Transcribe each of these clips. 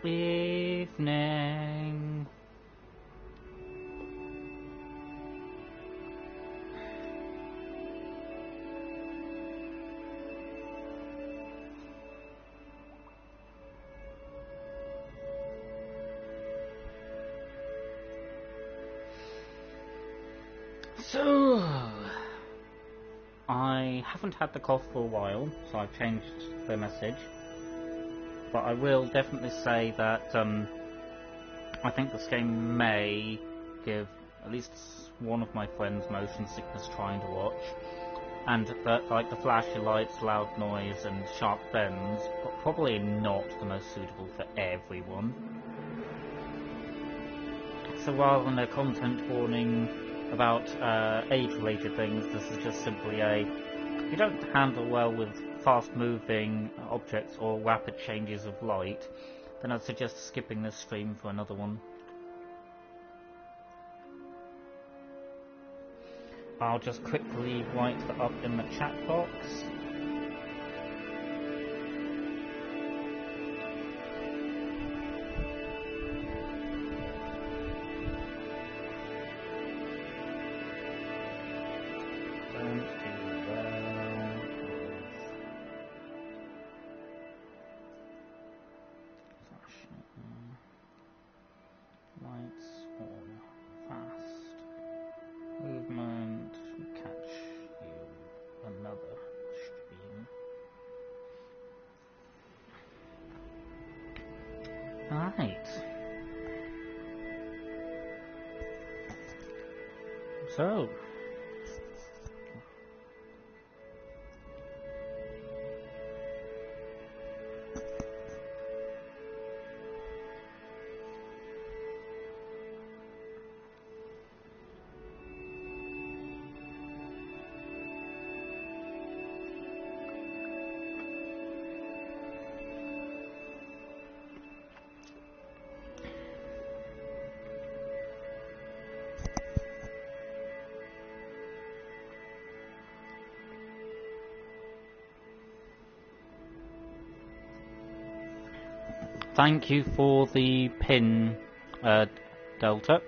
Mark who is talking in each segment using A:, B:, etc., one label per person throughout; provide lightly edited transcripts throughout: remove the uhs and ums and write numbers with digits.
A: Evening. So, I haven't had the cough for a while, so I've changed the message. But I will definitely say that I think this game may give at least one of my friends motion sickness trying to watch, and that, like, the flashy lights, loud noise, and sharp bends, probably not the most suitable for everyone. So rather than a content warning about age-related things, this is just simply a, if you don't handle well with fast-moving objects or rapid changes of light, then I'd suggest skipping this stream for another one. I'll just quickly write that up in the chat box. So, thank you for the pin, Delta.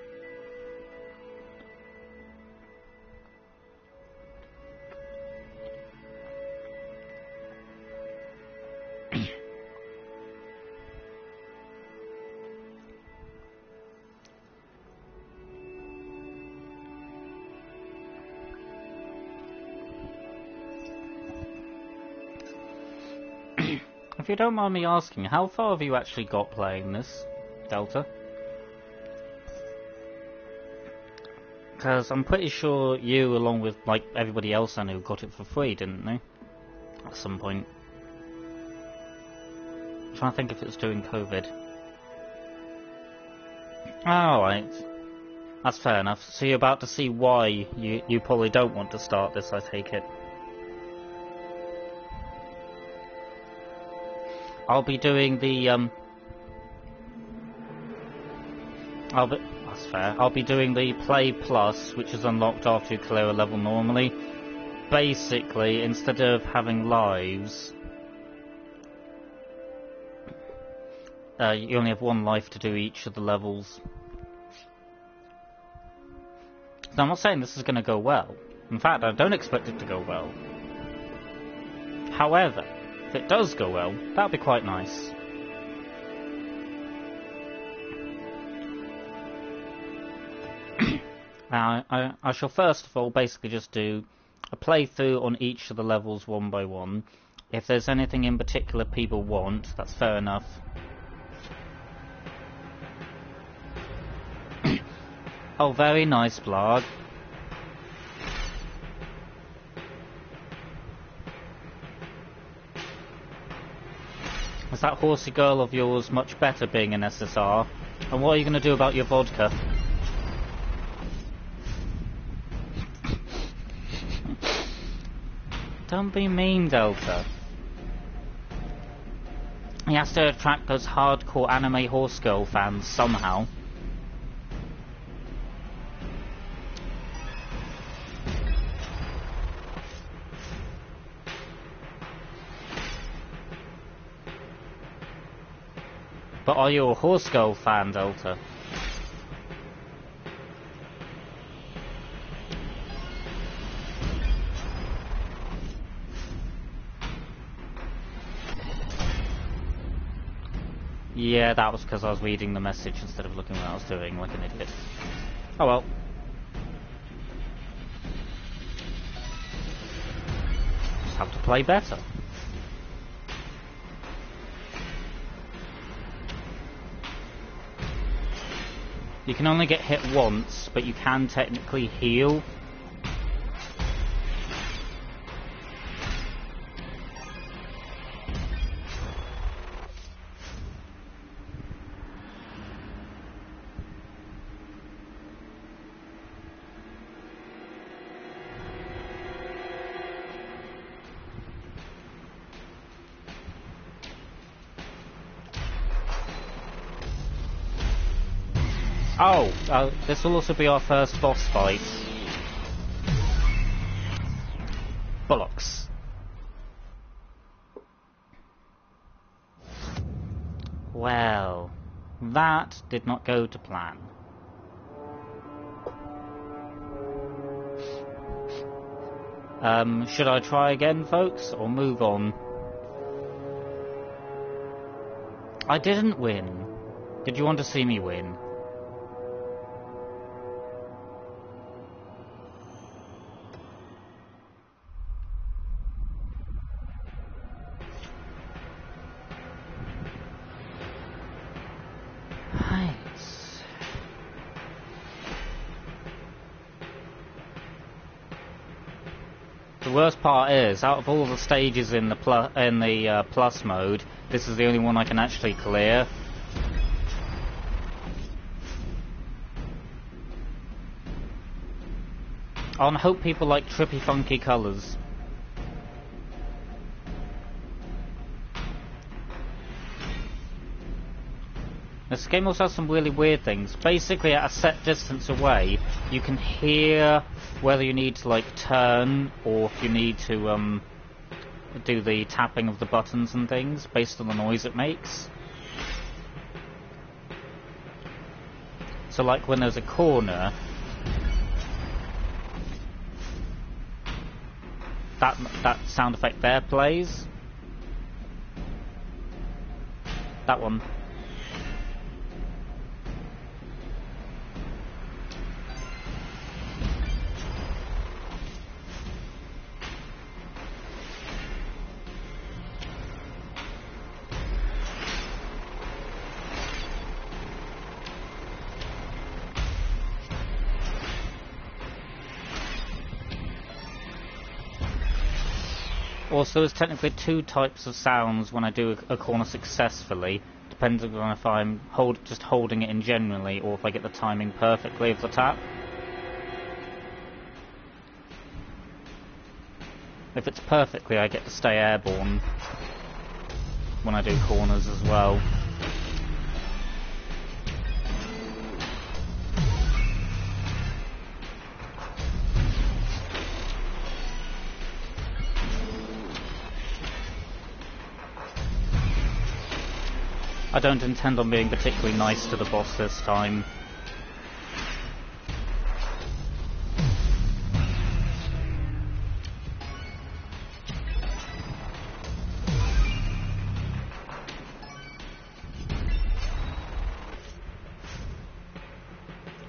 A: If you don't mind me asking, how far have you actually got playing this, Delta? Because I'm pretty sure you, along with like everybody else I knew, got it for free, didn't they? At some point. I'm trying to think if it's during COVID. Alright. That's fair enough. So you're about to see why you probably don't want to start this, I take it. I'll be doing the, that's fair. I'll be doing the Play Plus, which is unlocked after you clear a level normally. Basically, instead of having lives, you only have one life to do each of the levels. So I'm not saying this is going to go well. In fact, I don't expect it to go well. However, if it does go well, that'll be quite nice. Now, I shall first of all basically just do a playthrough on each of the levels one by one. If there's anything in particular people want, that's fair enough. Oh, very nice, Blarg. Is that horsey girl of yours much better being an SSR? And what are you going to do about your vodka? Don't be mean, Delta. He has to attract those hardcore anime horse girl fans somehow. But are you a Horse Girl fan, Delta? Yeah, that was because I was reading the message instead of looking what I was doing like an idiot. Oh well. Just have to play better. You can only get hit once, but you can technically heal. Oh, this will also be our first boss fight. Bollocks. Well, that did not go to plan. Should I try again, folks, or move on? I didn't win. Did you want to see me win? The worst part is, out of all the stages in the plus mode, this is the only one I can actually clear. I hope people like trippy, funky colours. This game also has some really weird things. Basically, at a set distance away, you can hear whether you need to like turn or if you need to do the tapping of the buttons and things based on the noise it makes. So like when there's a corner, that sound effect there plays. That one. Also, there's technically two types of sounds when I do a corner successfully, depending on if I'm just holding it in generally or if I get the timing perfectly of the tap. If it's perfectly, I get to stay airborne when I do corners as well. I don't intend on being particularly nice to the boss this time.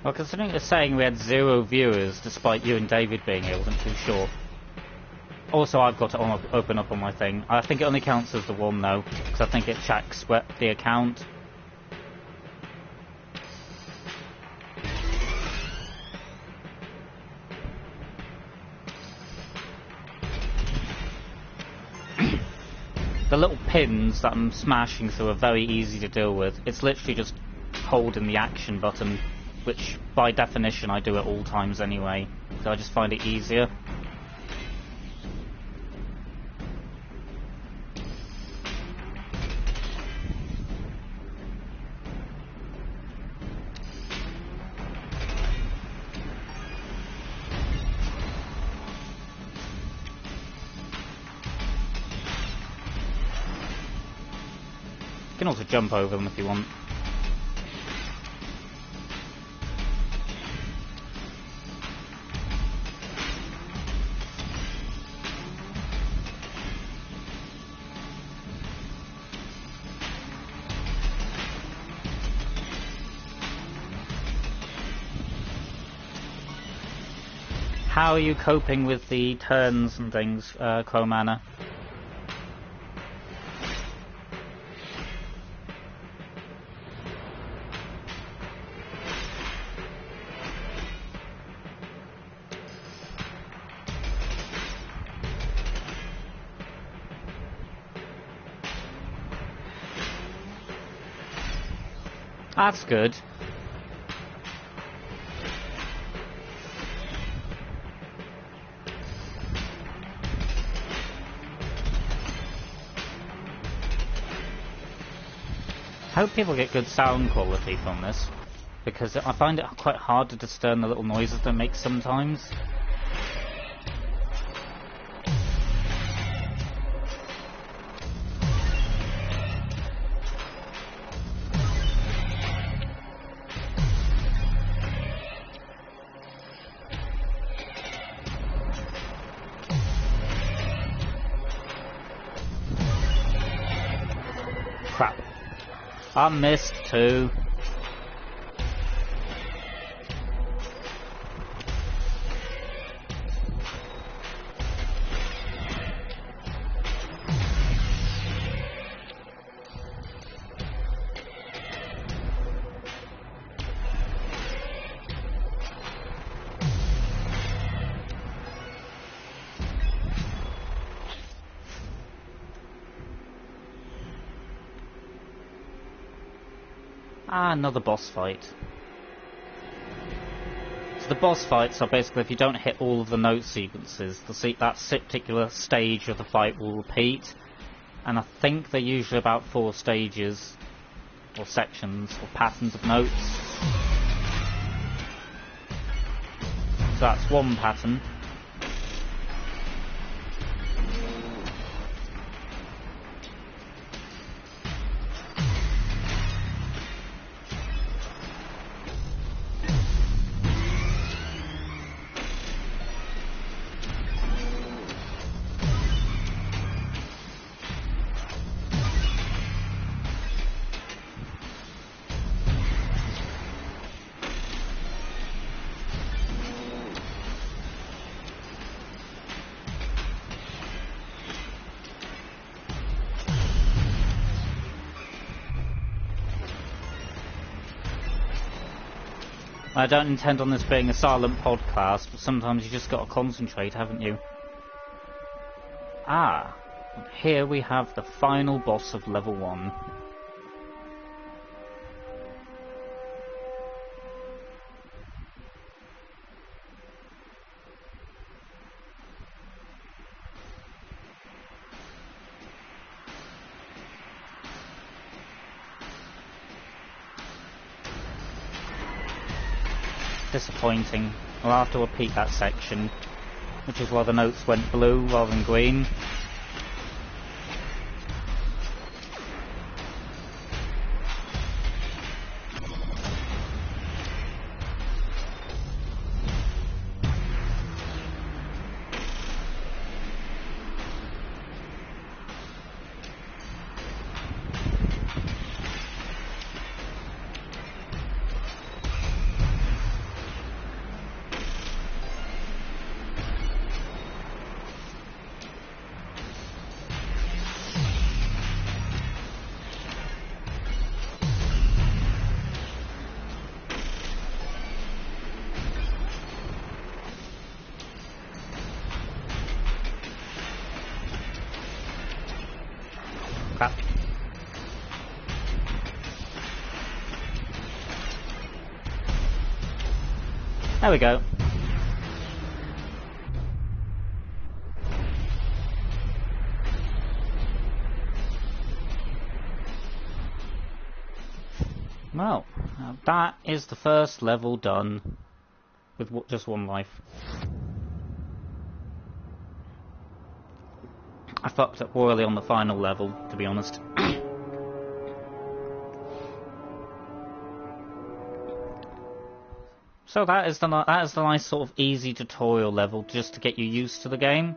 A: Well, considering it's saying we had 0 viewers despite you and David being here, I wasn't too sure. Also, I've got it open up on my thing. I think it only counts as the one though, because I think it checks the account. The little pins that I'm smashing through are very easy to deal with. It's literally just holding the action button, which by definition I do at all times anyway, so I just find it easier. can also jump over them if you want. How are you coping with the turns and things, Chromana? That's good. I hope people get good sound quality from this, because I find it quite hard to discern the little noises they make sometimes. Crap. I missed too. Ah, another boss fight. So the boss fights are basically if you don't hit all of the note sequences, that particular stage of the fight will repeat. And I think they're usually about 4 stages, or sections, or patterns of notes. So that's one pattern. I don't intend on this being a silent podcast, but sometimes you just got to concentrate, haven't you? Ah, here we have the final boss of level 1. Disappointing. I'll have to repeat that section, which is why the notes went blue rather than green. Crap. There we go. Well, that is the first level done with just 1 life. I fucked up royally on the final level, to be honest. So that is the nice sort of easy tutorial level just to get you used to the game.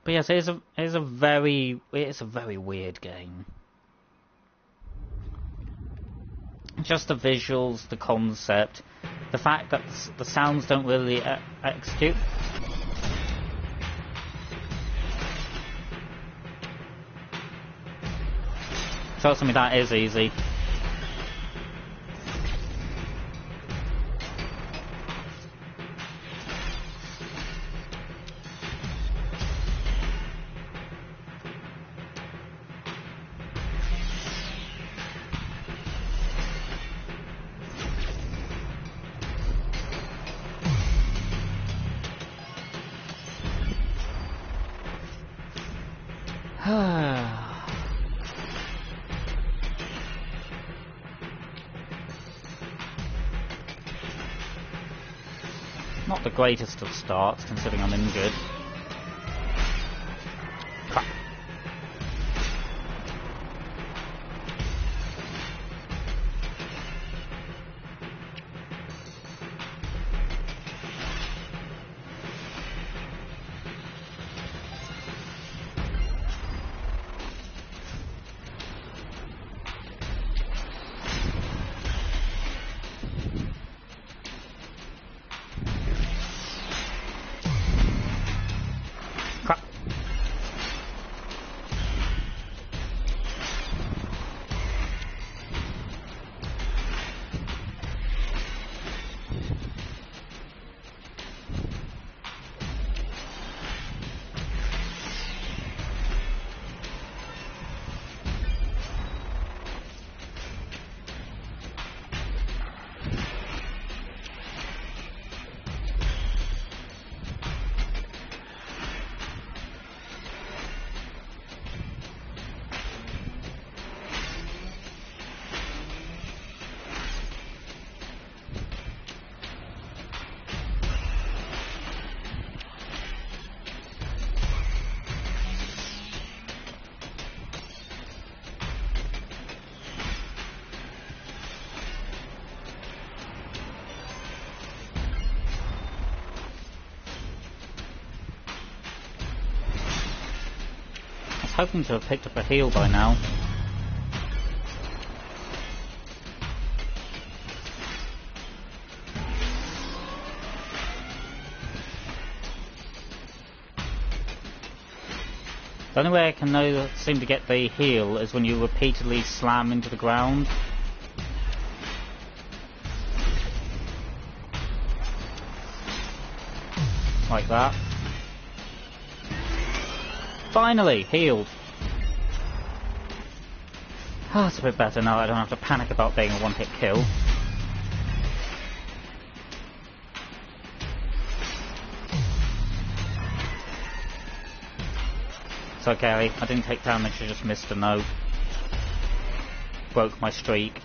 A: But yes, it's a very weird game. Just the visuals, the concept, the fact that the sounds don't really execute. Trust me, that is easy. Not the greatest of starts, considering I'm injured. Crap. Hoping to have picked up a heal by now. The only way I can seem to get the heal is when you repeatedly slam into the ground. Like that. Finally! Healed! Ah, it's a bit better now. I don't have to panic about being a one-hit kill. It's okay, I didn't take damage, I just missed a note. Broke my streak.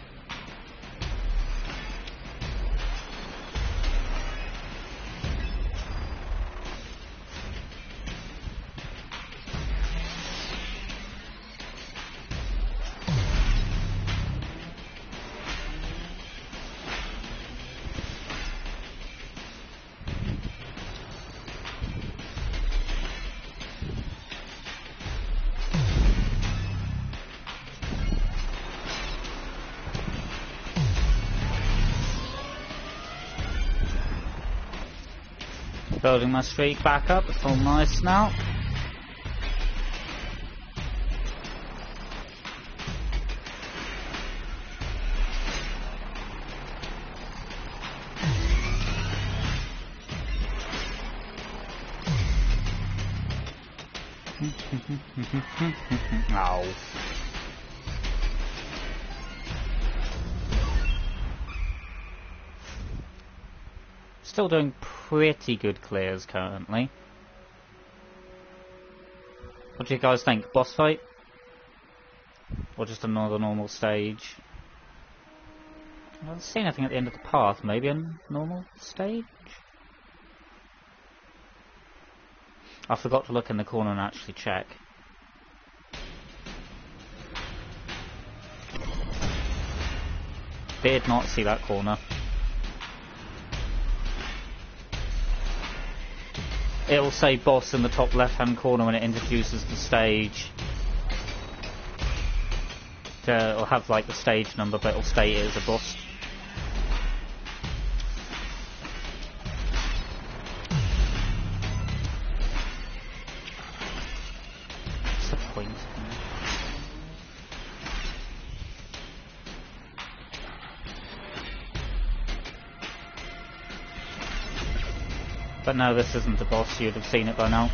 A: Building my streak back up, it's all nice now. Ow. Still doing pretty good clears currently. What do you guys think? Boss fight? Or just another normal stage? I don't see anything at the end of the path. Maybe a normal stage? I forgot to look in the corner and actually check. did not see that corner. It'll say boss in the top left-hand corner when it introduces the stage. It'll have like the stage number, but it'll state it as a boss. What's the point? But no, this isn't the boss, you'd have seen it by now.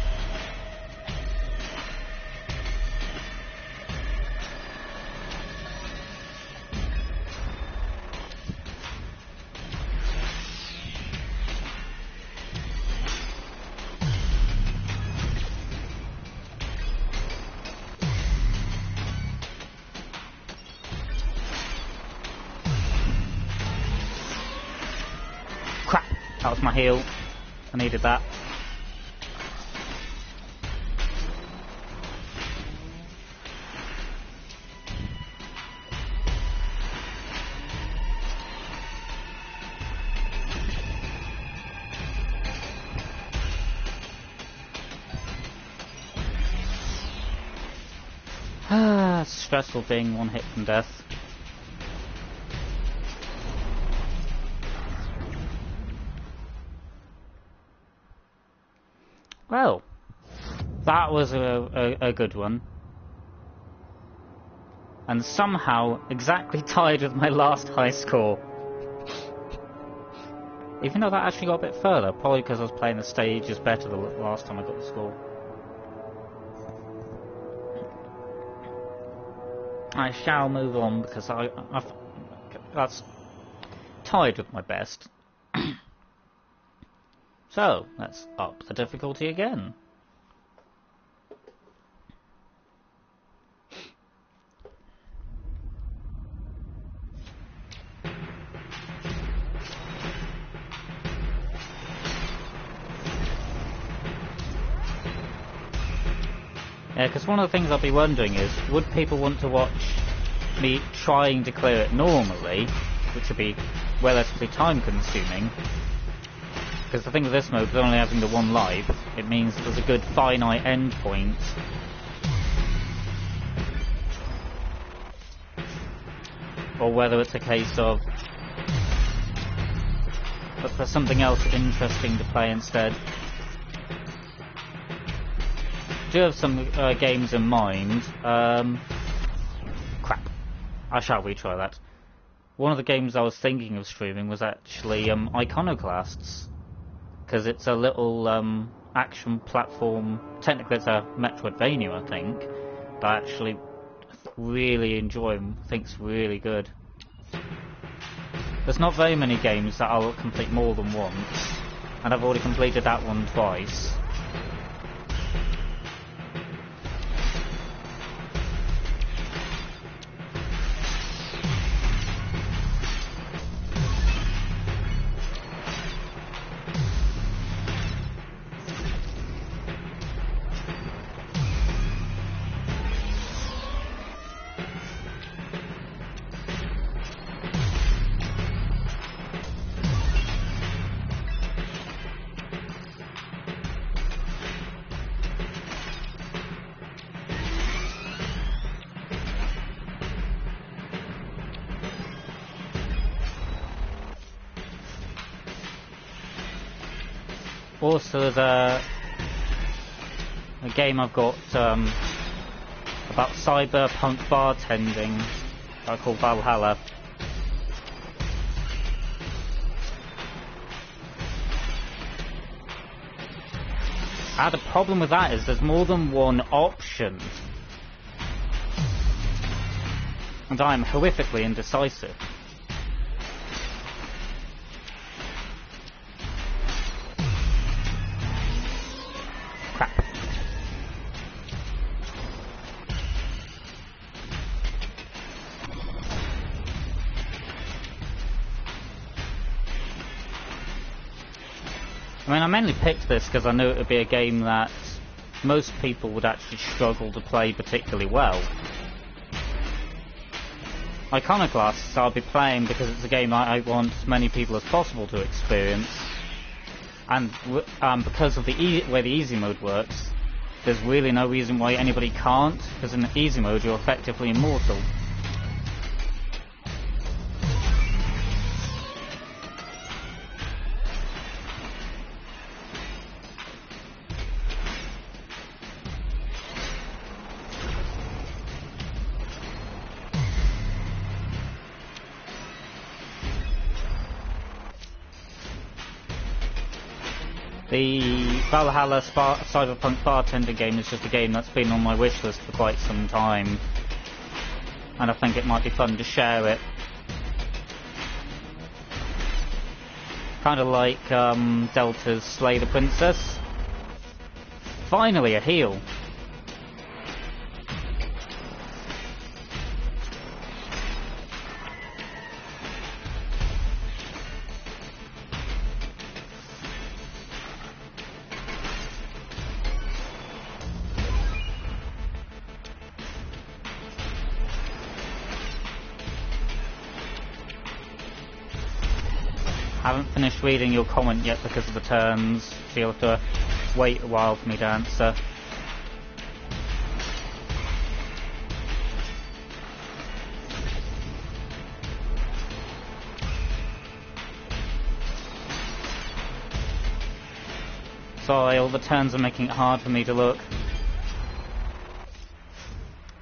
A: Crap! That was my heal. I needed that. It's stressful being one hit from death. Well, that was a good one. And somehow exactly tied with my last high score. Even though that actually got a bit further, probably because I was playing the stages better the last time I got the score. I shall move on because that's tied with my best. So, let's up the difficulty again. Yeah, because one of the things I'll be wondering is, would people want to watch me trying to clear it normally, which would be relatively time consuming? Because the thing with this mode, with only having the one life, it means there's a good finite end point. Or whether it's a case of but there's something else interesting to play instead. I do have some games in mind. Crap. I shall retry that. One of the games I was thinking of streaming was actually Iconoclasts. Because it's a little action platform. Technically it's a Metroidvania, I think. But I actually really enjoy and think's really good. There's not very many games that I'll complete more than once. And I've already completed that one twice. Also, there's a game I've got about cyberpunk bartending I call Valhalla. The problem with that is there's more than one option. And I am horrifically indecisive. I mean, I mainly picked this because I knew it would be a game that most people would actually struggle to play particularly well. Iconoclasts I'll be playing because it's a game I want as many people as possible to experience, and because of the way the easy mode works, there's really no reason why anybody can't, because in easy mode you're effectively immortal. The Valhalla Cyberpunk bartender game is just a game that's been on my wish list for quite some time, and I think it might be fun to share it. Kind of like Delta's Slay the Princess. Finally a heal. I haven't finished reading your comment yet because of the turns, so you'll have to wait a while for me to answer. Sorry, all the turns are making it hard for me to look.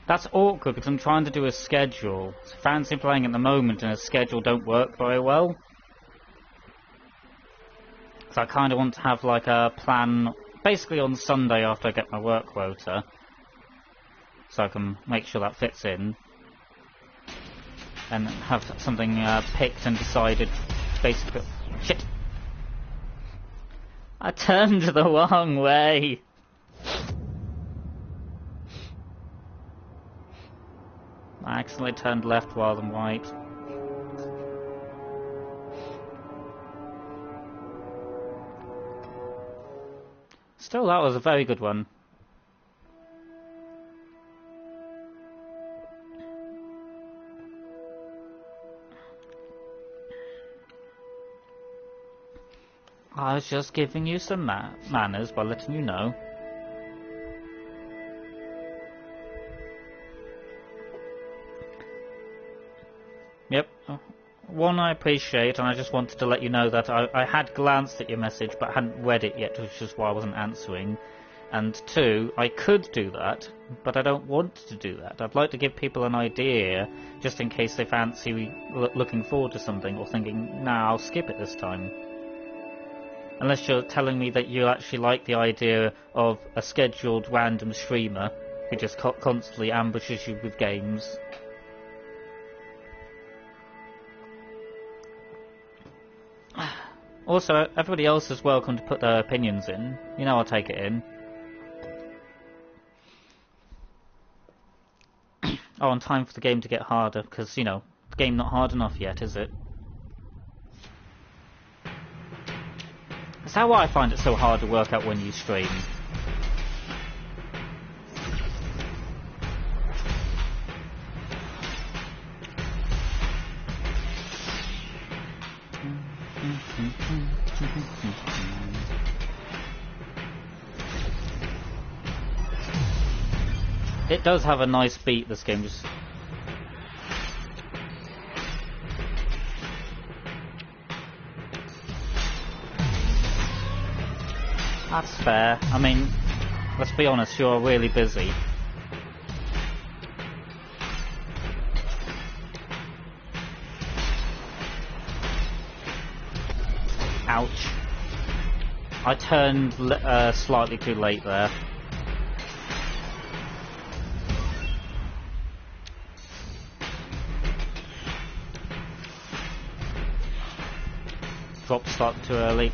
A: That's awkward because I'm trying to do a schedule. Fancy playing at the moment and a schedule don't work very well. So I kind of want to have like a plan, basically on Sunday after I get my work quota, so I can make sure that fits in, and have something picked and decided, basically. Shit! I turned the wrong way! I accidentally turned left rather than right. Still, that was a very good one. I was just giving you some manners by letting you know. Yep. One, I appreciate, and I just wanted to let you know that I had glanced at your message but hadn't read it yet, which is why I wasn't answering. And two, I could do that, but I don't want to do that. I'd like to give people an idea, just in case they fancy looking forward to something, or thinking, nah, I'll skip it this time. Unless you're telling me that you actually like the idea of a scheduled random streamer who just constantly ambushes you with games. Also, everybody else is welcome to put their opinions in. You know I'll take it in. Oh, and time for the game to get harder, because, you know, the game not hard enough yet, is it? Is that why I find it so hard to work out when you stream? It does have a nice beat, this game. Just that's fair. I mean, let's be honest, you're really busy. Ouch. I turned slightly too late there. Drop slightly too early.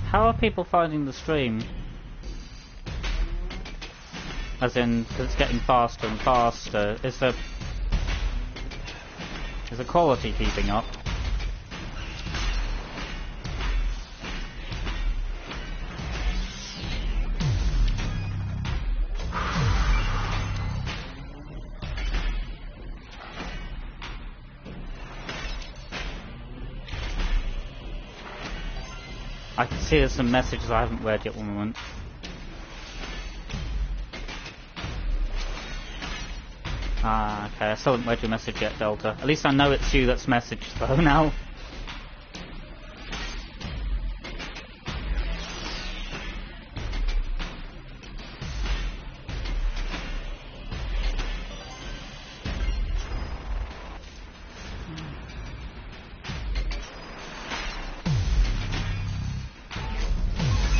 A: How are people finding the stream? As in, because it's getting faster and faster. Is the quality keeping up? I can see there's some messages I haven't read yet. One moment. Ah, okay, I still haven't read your message yet, Delta. At least I know it's you that's messaged, though, now.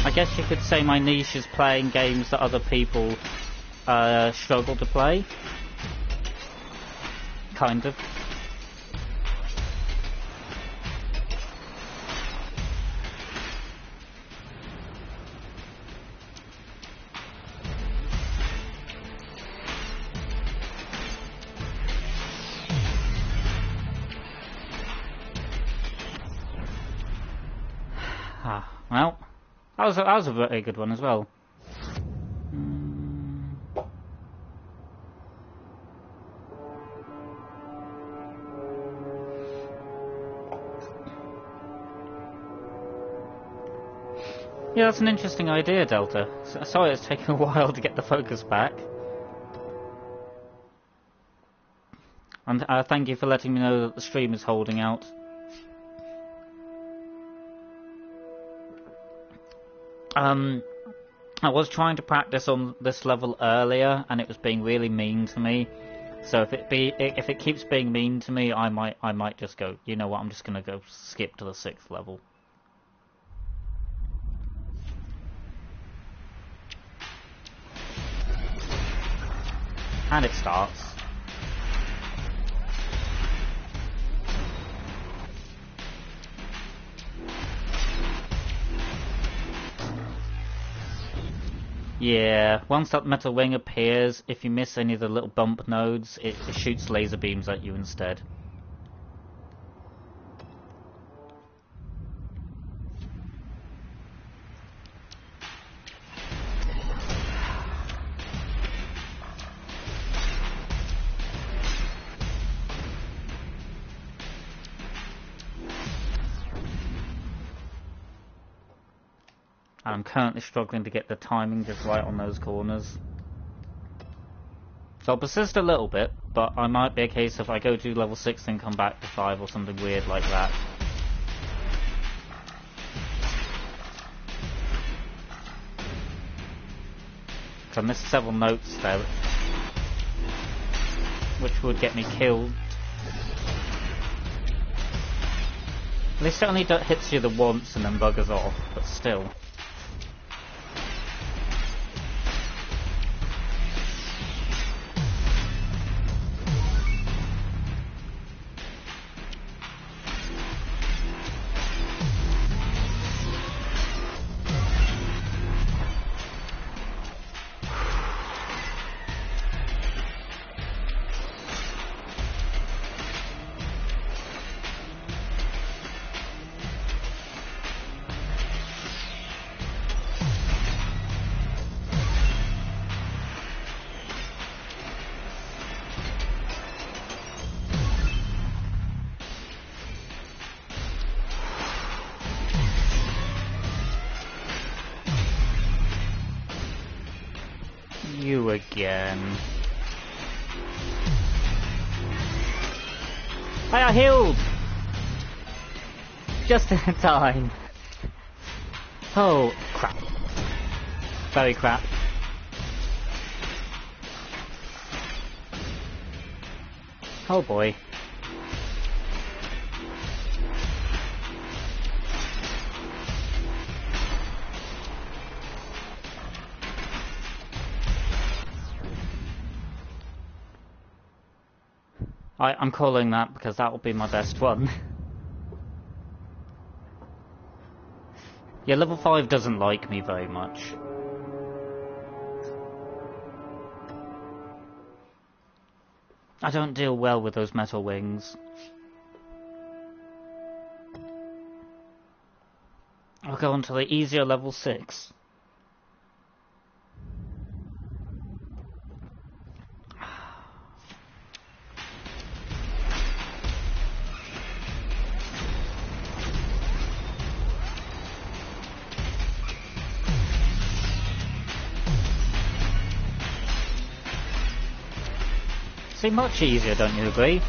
A: I guess you could say my niche is playing games that other people struggle to play. Kind of. Well, that was a very good one as well. Yeah, that's an interesting idea, Delta. Sorry it's taking a while to get the focus back. And thank you for letting me know that the stream is holding out. I was trying to practice on this level earlier, and it was being really mean to me. So if it keeps being mean to me, I might just go, you know what, I'm just gonna go skip to the 6th level. And it starts. Yeah, once that metal wing appears, if you miss any of the little bump nodes, it shoots laser beams at you instead. I'm currently struggling to get the timing just right on those corners. So I'll persist a little bit, but I might be a case if I go to level 6 and come back to 5 or something weird like that. So I missed several notes there, which would get me killed. At least it only hits you the once and then buggers off, but still. You again. I got healed! Just in time. Oh, crap. Very crap. Oh boy. I'm calling that because that will be my best one. Yeah, level 5 doesn't like me very much. I don't deal well with those metal wings. I'll go on to the easier level 6. See, much easier, don't you agree?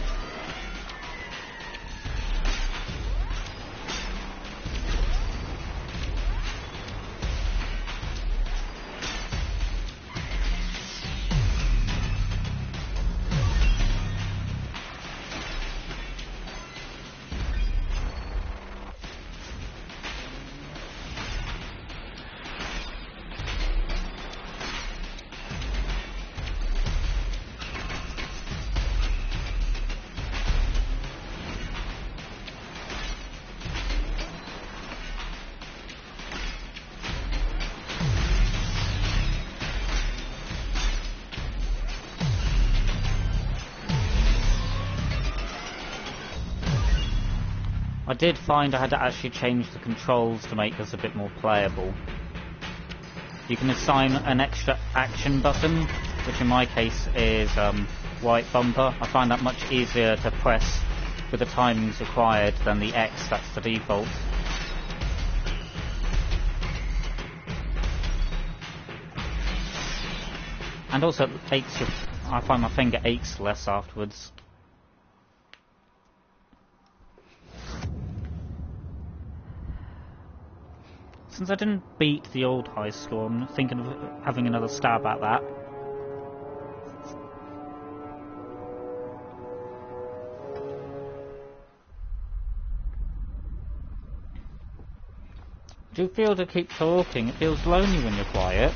A: I did find I had to actually change the controls to make this a bit more playable. You can assign an extra action button, which in my case is right bumper. I find that much easier to press with the timings required than the X, that's the default. And also it aches I find my finger aches less afterwards. Since I didn't beat the old high score, I'm thinking of having another stab at that. Do you feel to keep talking? It feels lonely when you're quiet.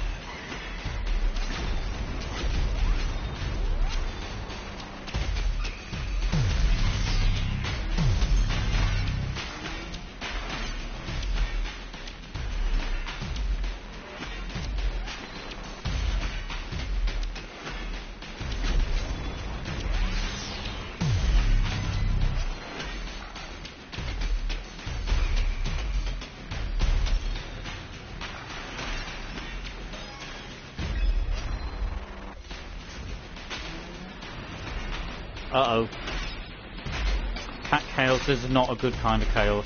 A: Uh-oh. That chaos is not a good kind of chaos.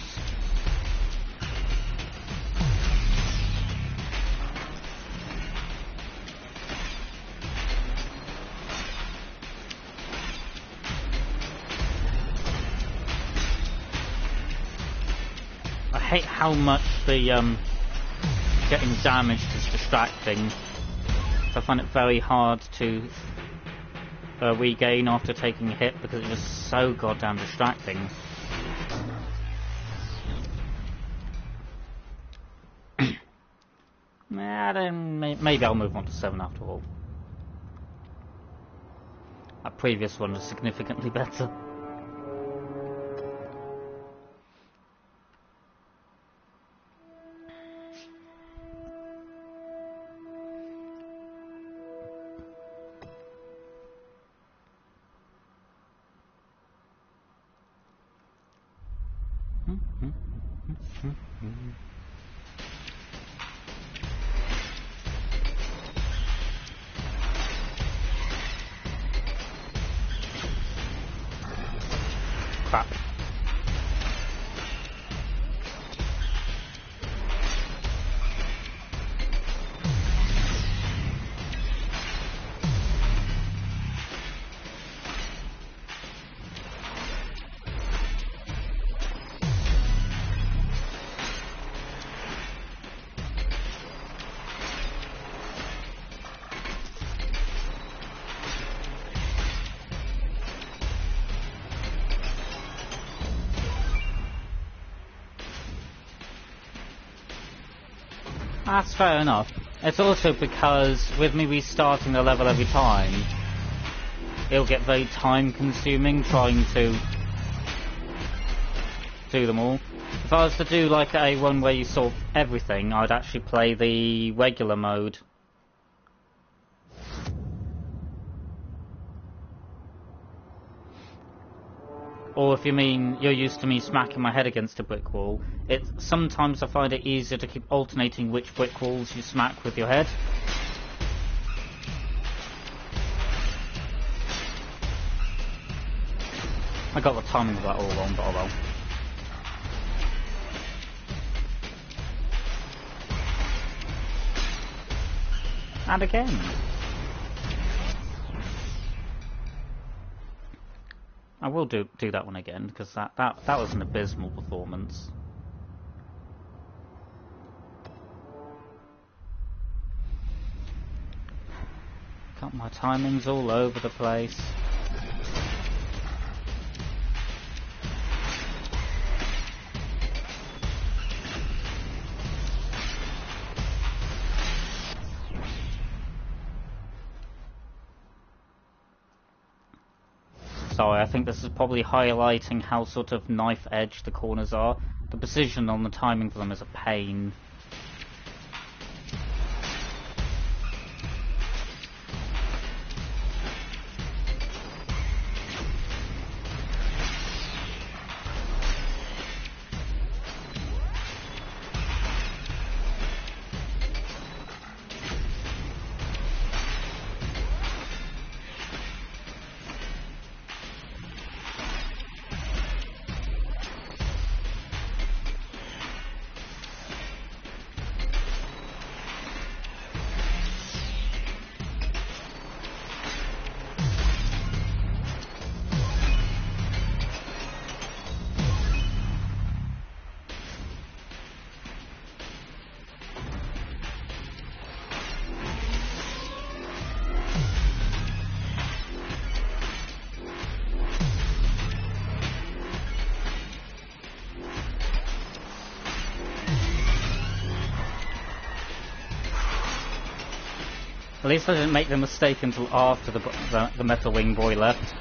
A: I hate how much the getting damaged is distracting. So I find it very hard to regain after taking a hit because it's just so goddamn distracting. Nah, then maybe I'll move on to 7 after all. That previous one was significantly better. Crap. That's fair enough. It's also because with me restarting the level every time, it'll get very time consuming trying to do them all. If I was to do like a one where you solve everything, I'd actually play the regular mode. Or if you mean you're used to me smacking my head against a brick wall, sometimes I find it easier to keep alternating which brick walls you smack with your head. I got the timing of that all wrong, but oh well. And again. I will do that one again, because that was an abysmal performance. Got my timings all over the place. Sorry, I think this is probably highlighting how sort of knife edge the corners are. The precision on the timing for them is a pain. At least I didn't make the mistake until after the Metal Wing boy left.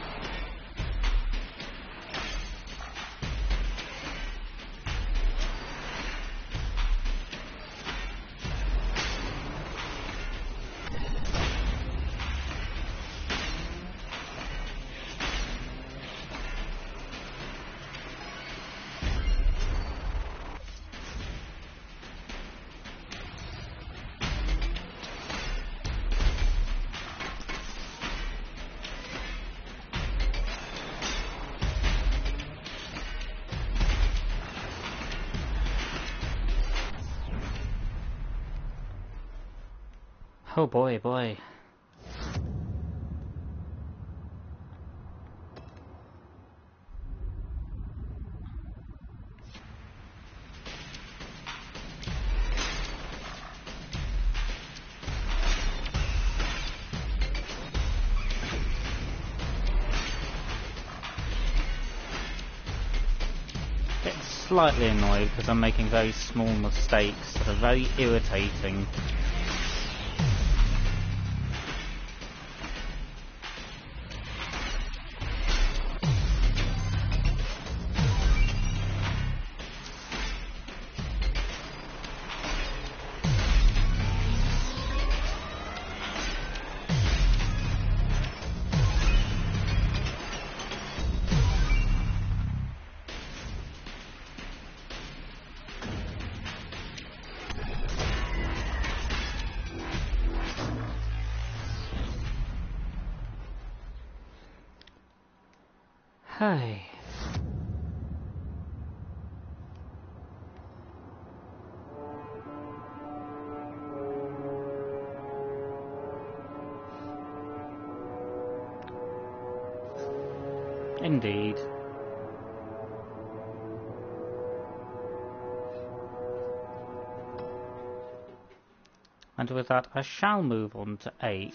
A: Oh boy, boy. Getting slightly annoyed because I'm making very small mistakes that are very irritating. Hey. Indeed. And with that, I shall move on to 8.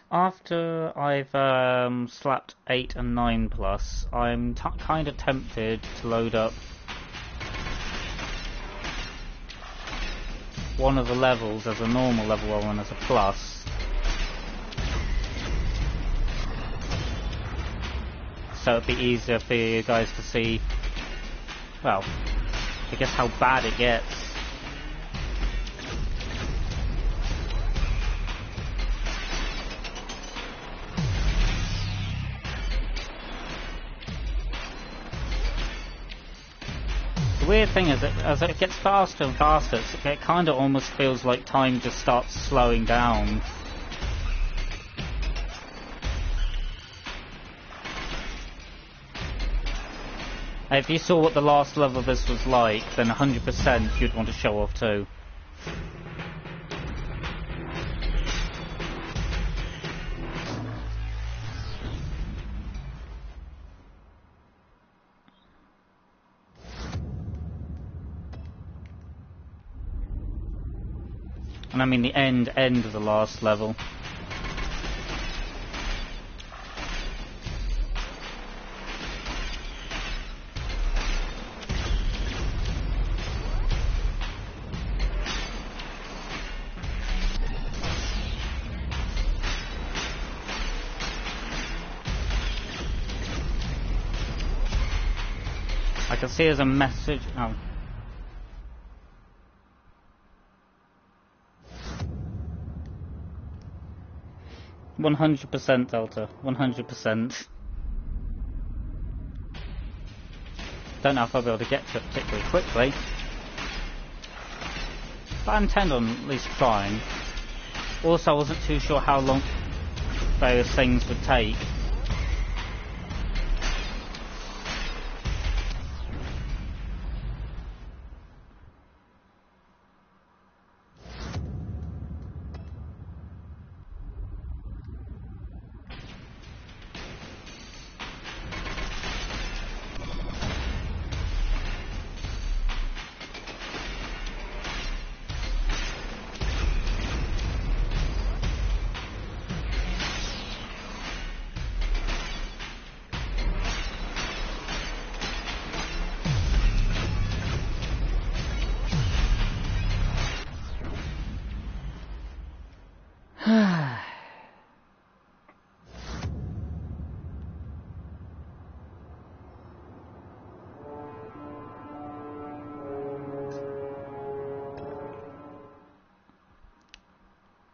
A: After I've slapped 8 and 9 plus, I'm kind of tempted to load up one of the levels as a normal level or one as a plus. So it'd be easier for you guys to see, well, I guess how bad it gets. weird thing is that as it gets faster and faster, it kind of almost feels like time just starts slowing down. If you saw what the last level of this was like, then 100% you'd want to show off too. And I mean the end of the last level. I can see there's a message. Oh. "100% Delta, 100%. Don't know if I'll be able to get to it particularly quickly, but I intend on at least trying. Also, I wasn't too sure how long various things would take.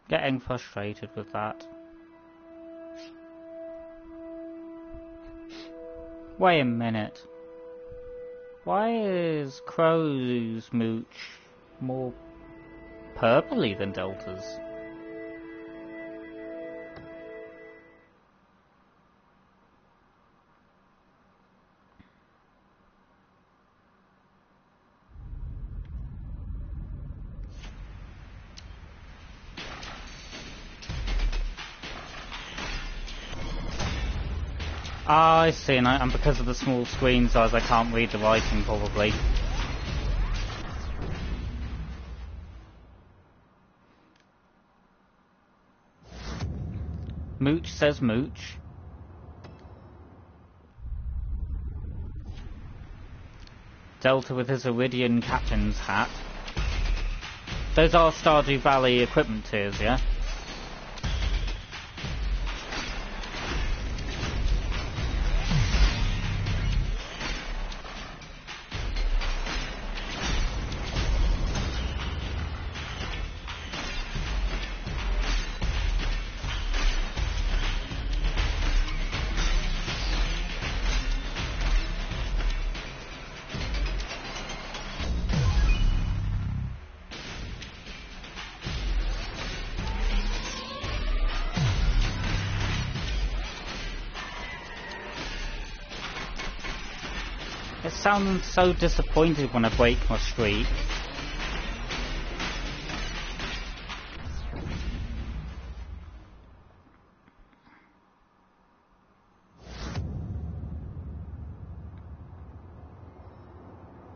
A: Getting frustrated with that. Wait a minute. Why is Crow's mooch more purpley than Delta's? Ah, I see, and because of the small screen size I can't read the writing probably. Mooch says mooch. Delta with his Iridian captain's hat. Those are Stardew Valley equipment tiers, yeah? It sounds so disappointed when I break my streak.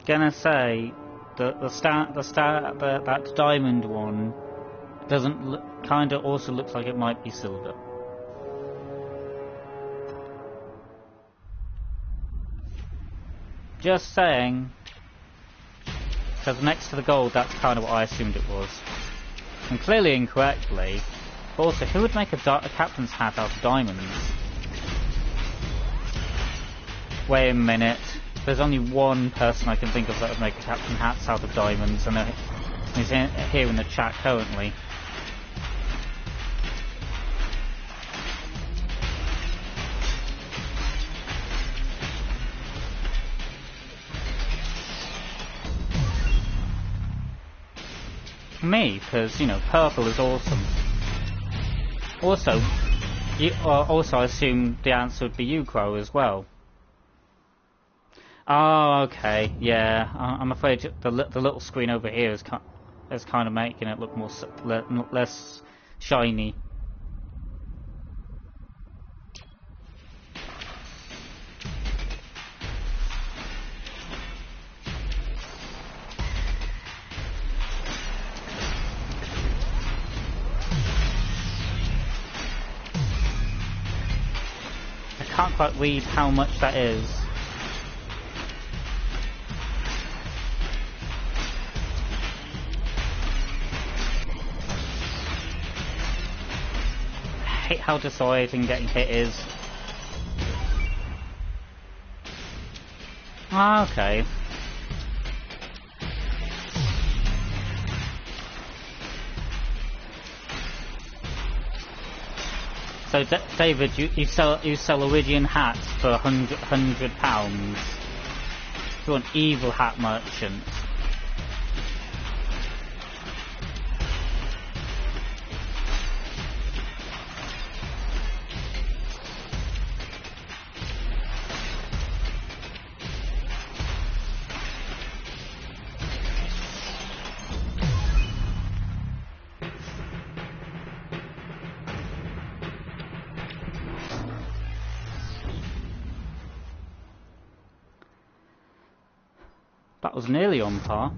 A: Gonna say that that diamond one doesn't look, kinda also looks like it might be silver. Just saying, because next to the gold, that's kind of what I assumed it was. And clearly incorrectly. But also, who would make a captain's hat out of diamonds? Wait a minute. There's only one person I can think of that would make a captain hats out of diamonds, and he's here in the chat currently. me, because, you know, purple is awesome. Also, I assume the answer would be you, Crow, as well. Oh, okay, yeah. I'm afraid the little screen over here is kind of making it look more less shiny. I can't quite read how much that is. I hate how disorienting getting hit is. Ah, okay. So, David, you sell Iridian hats for £100. You're an evil hat merchant. That was nearly on par.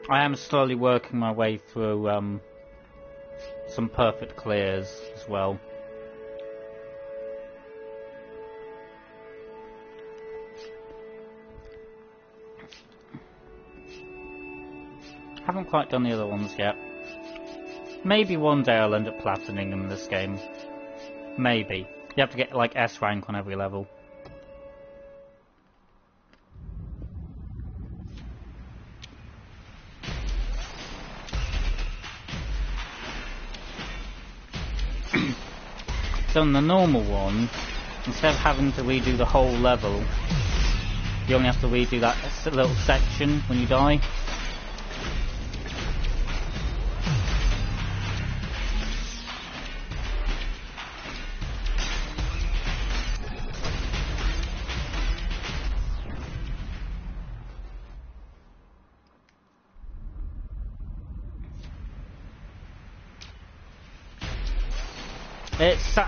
A: I am slowly working my way through some perfect clears as well. Haven't quite done the other ones yet. Maybe one day I'll end up platining in this game. Maybe. You have to get like S rank on every level. So on the normal one, instead of having to redo the whole level, you only have to redo that little section when you die.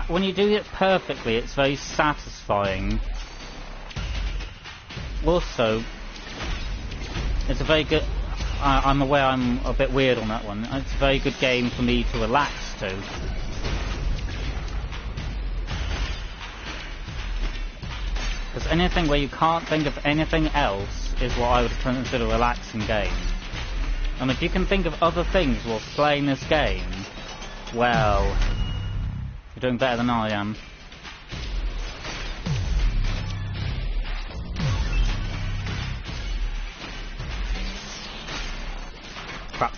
A: When you do it perfectly, it's very satisfying. Also, it's a very good... I'm aware I'm a bit weird on that one. It's a very good game for me to relax to. Because anything where you can't think of anything else is what I would consider a relaxing game. And if you can think of other things whilst playing this game, well... You're doing better than I am. Crap.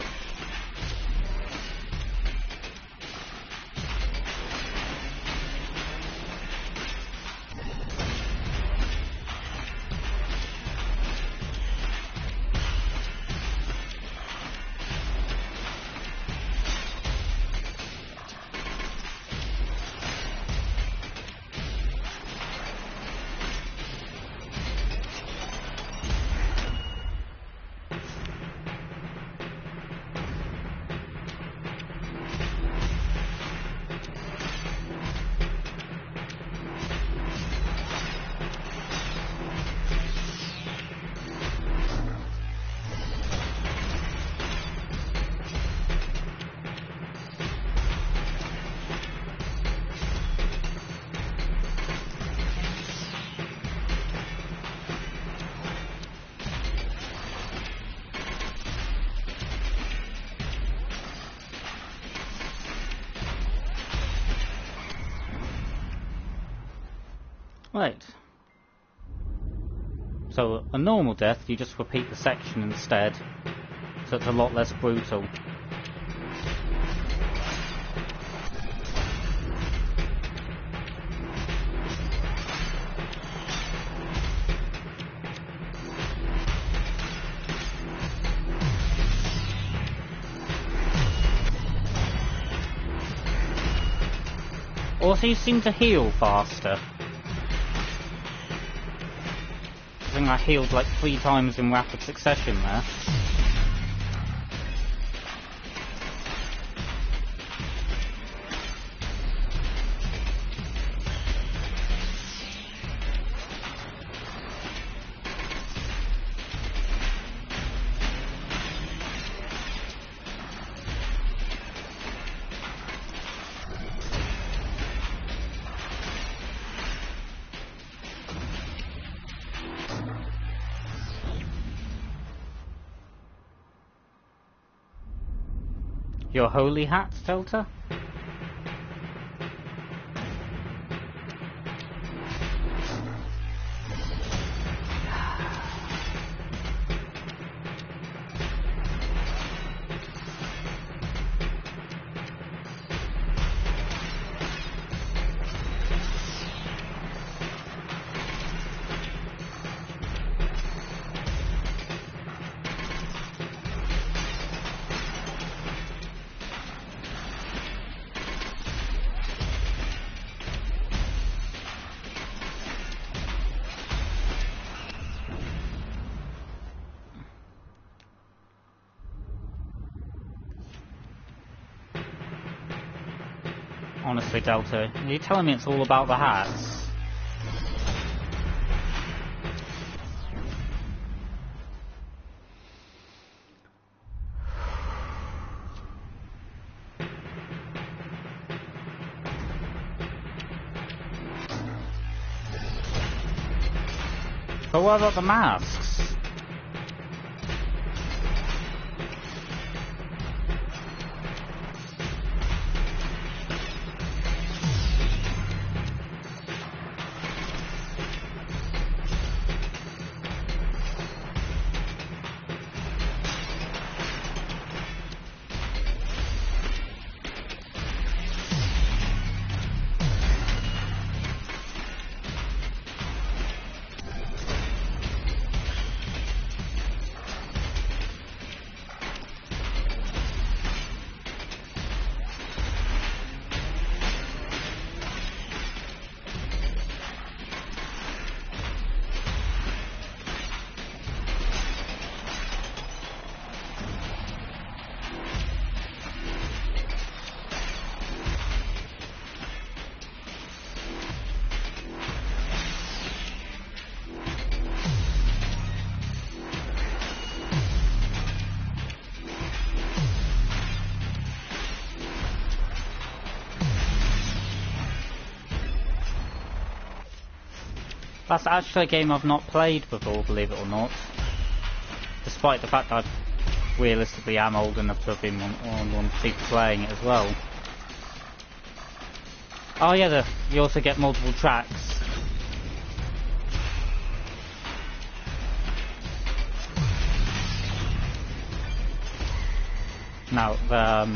A: Right. So, a normal death, you just repeat the section instead, so it's a lot less brutal. Also, you seem to heal faster. I think I healed like 3 times in rapid succession there. Your holy hat, Delta? Honestly, Delta, are you telling me it's all about the hats? But what about the masks? That's actually a game I've not played before, believe it or not. Despite the fact that I realistically am old enough to have been on one people playing it as well. Oh yeah, you also get multiple tracks. Now, a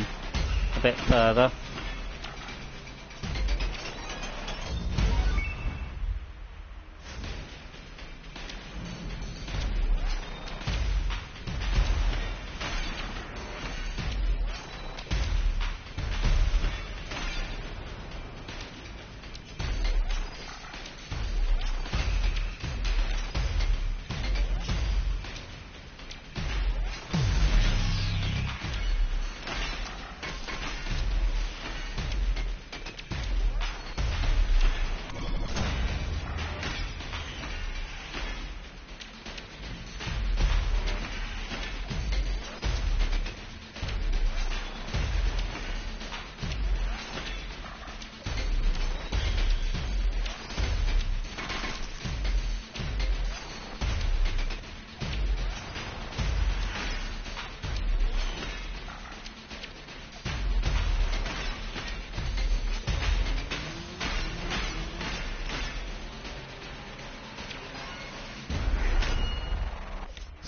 A: bit further.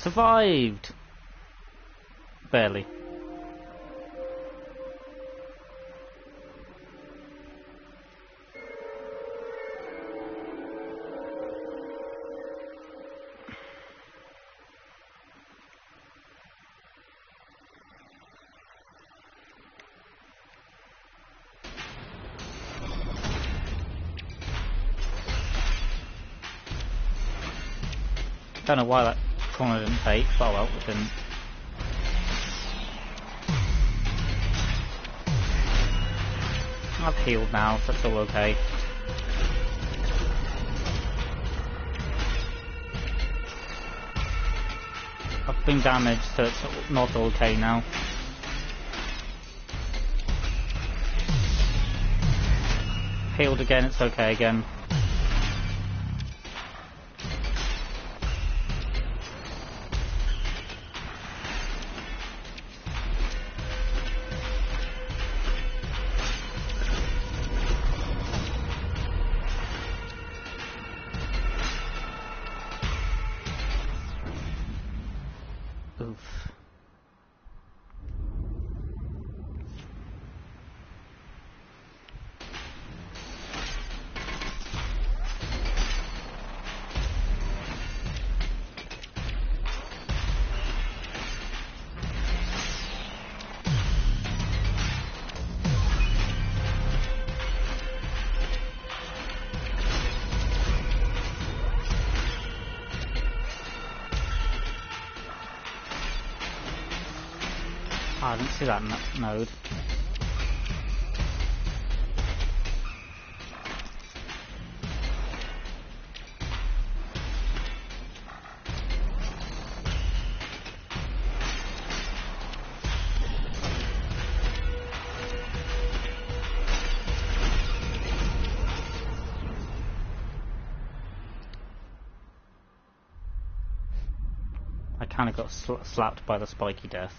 A: survived! Barely. Don't know why that corner didn't take, but well, it didn't. I've healed now, so it's all okay. I've been damaged, so it's not okay now. Healed again, it's okay again. Oof. Oh, I didn't see that node. I kind of got slapped by the spiky death.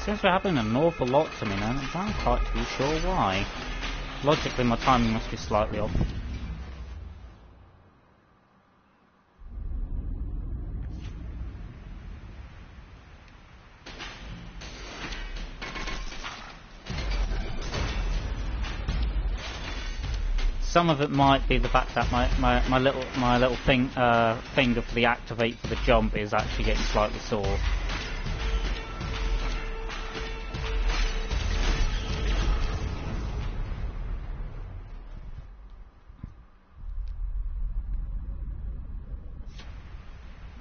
A: Seems to be happening an awful lot to me now, and I'm not quite too sure why. Logically, my timing must be slightly off. Some of it might be the fact that my little finger for the activate for the jump is actually getting slightly sore.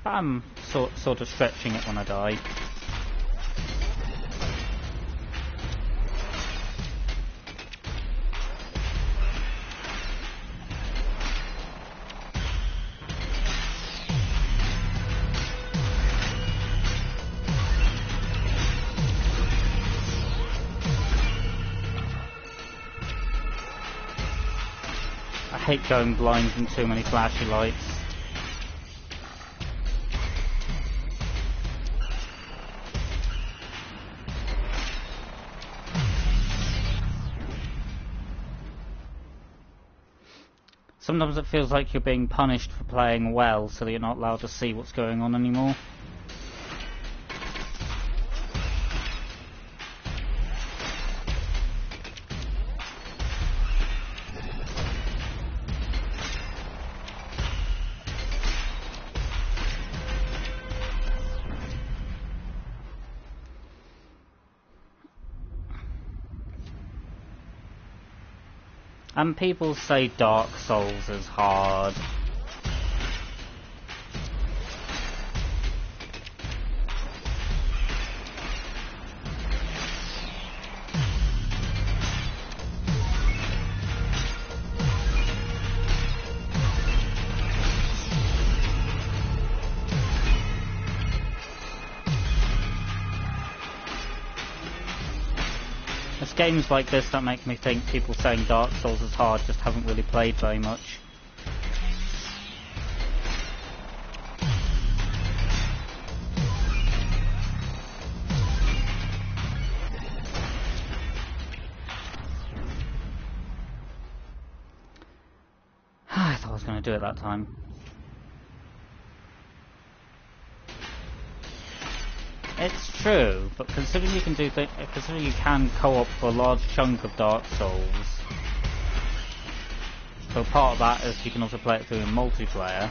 A: I'm sort of stretching it when I die. I hate going blind from too many flashy lights. Sometimes it feels like you're being punished for playing well, so that you're not allowed to see what's going on anymore. And people say Dark Souls is hard. It's games like this that make me think people saying Dark Souls is hard just haven't really played very much. I thought I was going to do it that time. It's true, but considering you can considering you can co-op for a large chunk of Dark Souls, so part of that is you can also play it through in multiplayer.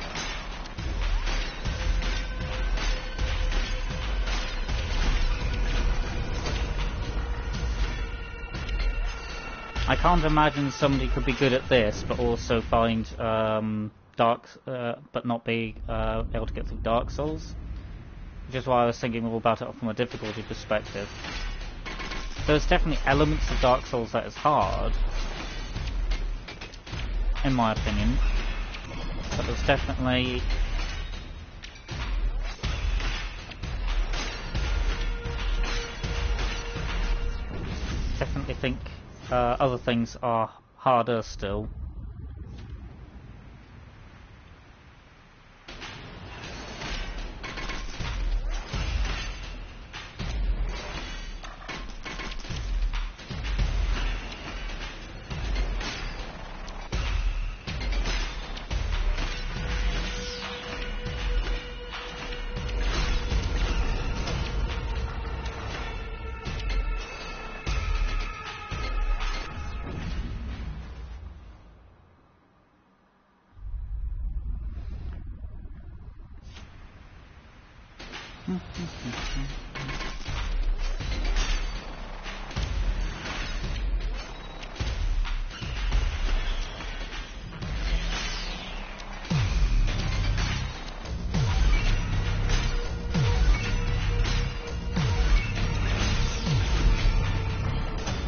A: I can't imagine somebody could be good at this, but also find but not be able to get through Dark Souls. Which is why I was thinking more about it from a difficulty perspective. There's definitely elements of Dark Souls that is hard, in my opinion, but there's definitely think other things are harder still.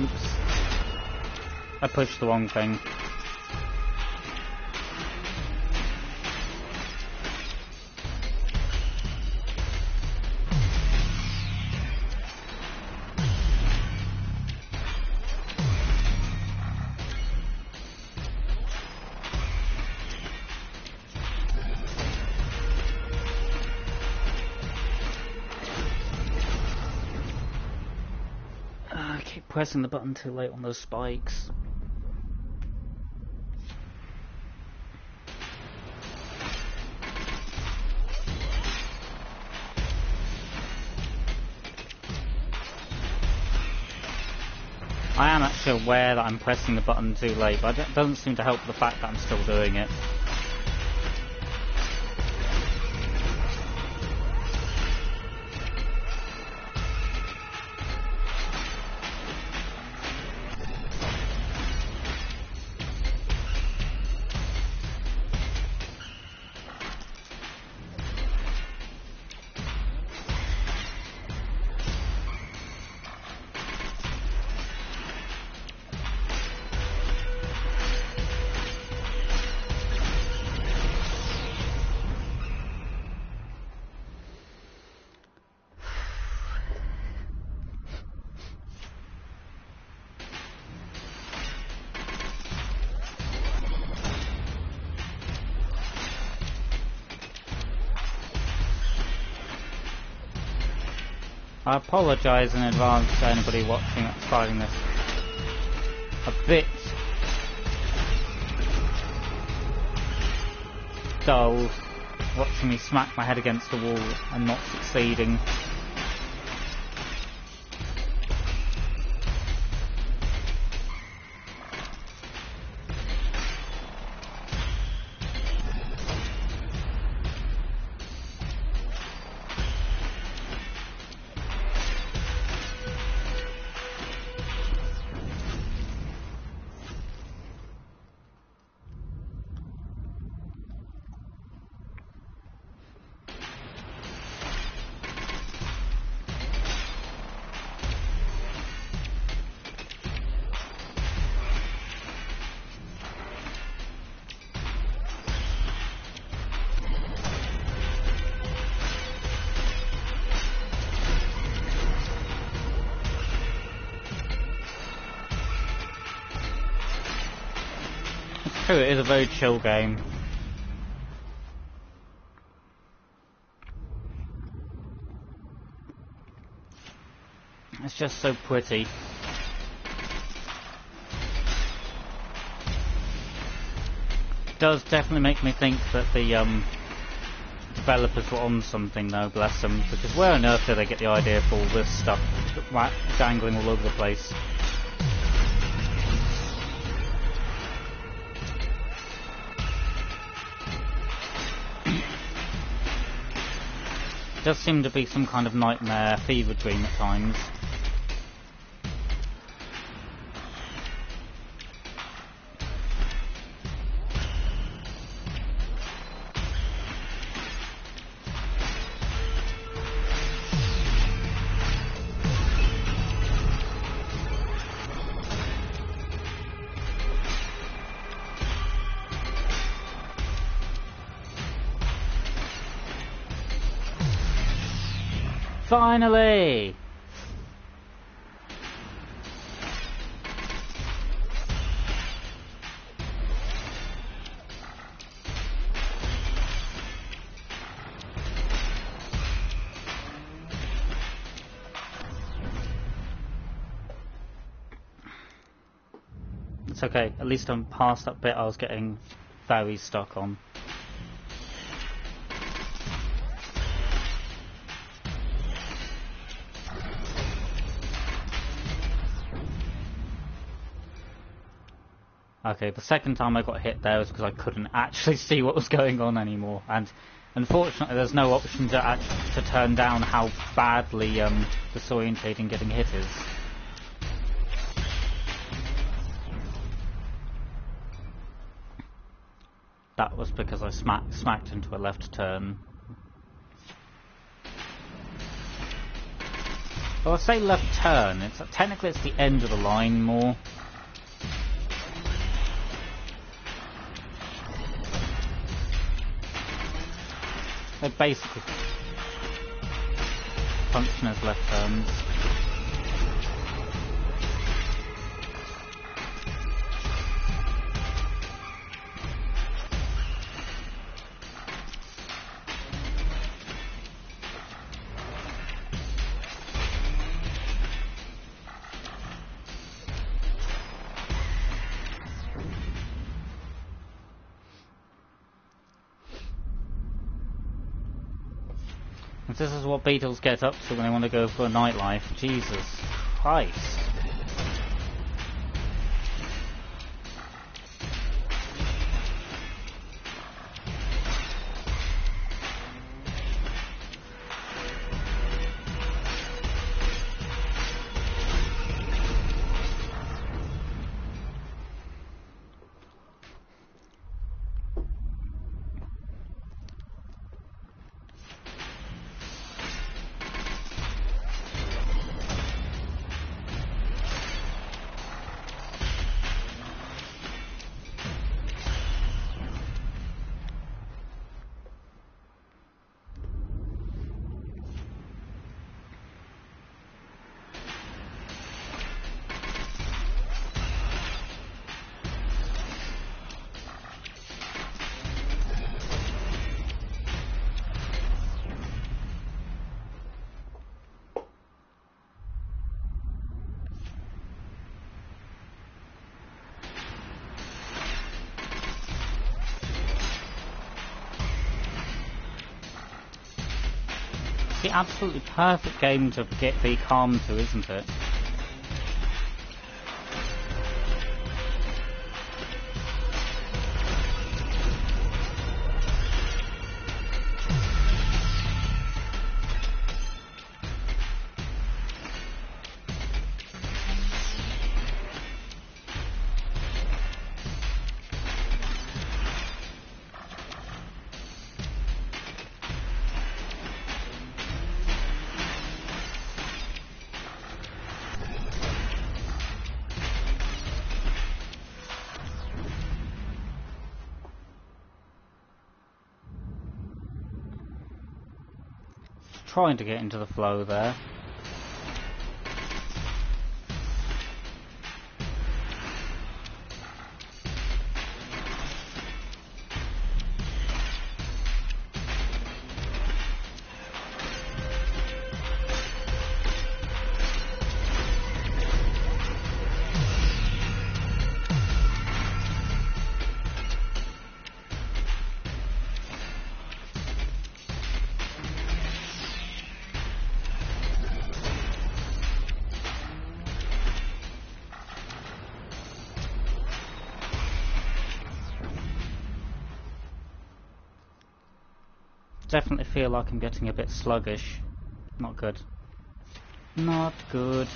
A: Oops. I pushed the wrong thing. I keep pressing the button too late on those spikes. I am actually aware that I'm pressing the button too late, but it doesn't seem to help the fact that I'm still doing it. I apologise in advance to anybody watching that's finding this a bit dull, watching me smack my head against the wall and not succeeding. true, it is a very chill game. It's just so pretty. It does definitely make me think that the developers were on something though, bless them, because where on earth did they get the idea for all this stuff dangling all over the place? It does seem to be some kind of nightmare fever dream at times. Finally! It's okay, at least I'm past that bit I was getting very stuck on. Okay, the second time I got hit there was because I couldn't actually see what was going on anymore, and unfortunately there's no option to turn down how badly disorientating getting hit is. That was because I smacked into a left turn. Well, I say left turn, technically it's the end of the line more. They basically function as left turns. This is what Beatles get up to when they want to go for a nightlife. Jesus Christ. The absolutely perfect game to be calm to, isn't it? Trying to get into the flow there. definitely feel like I'm getting a bit sluggish. Not good. Not good.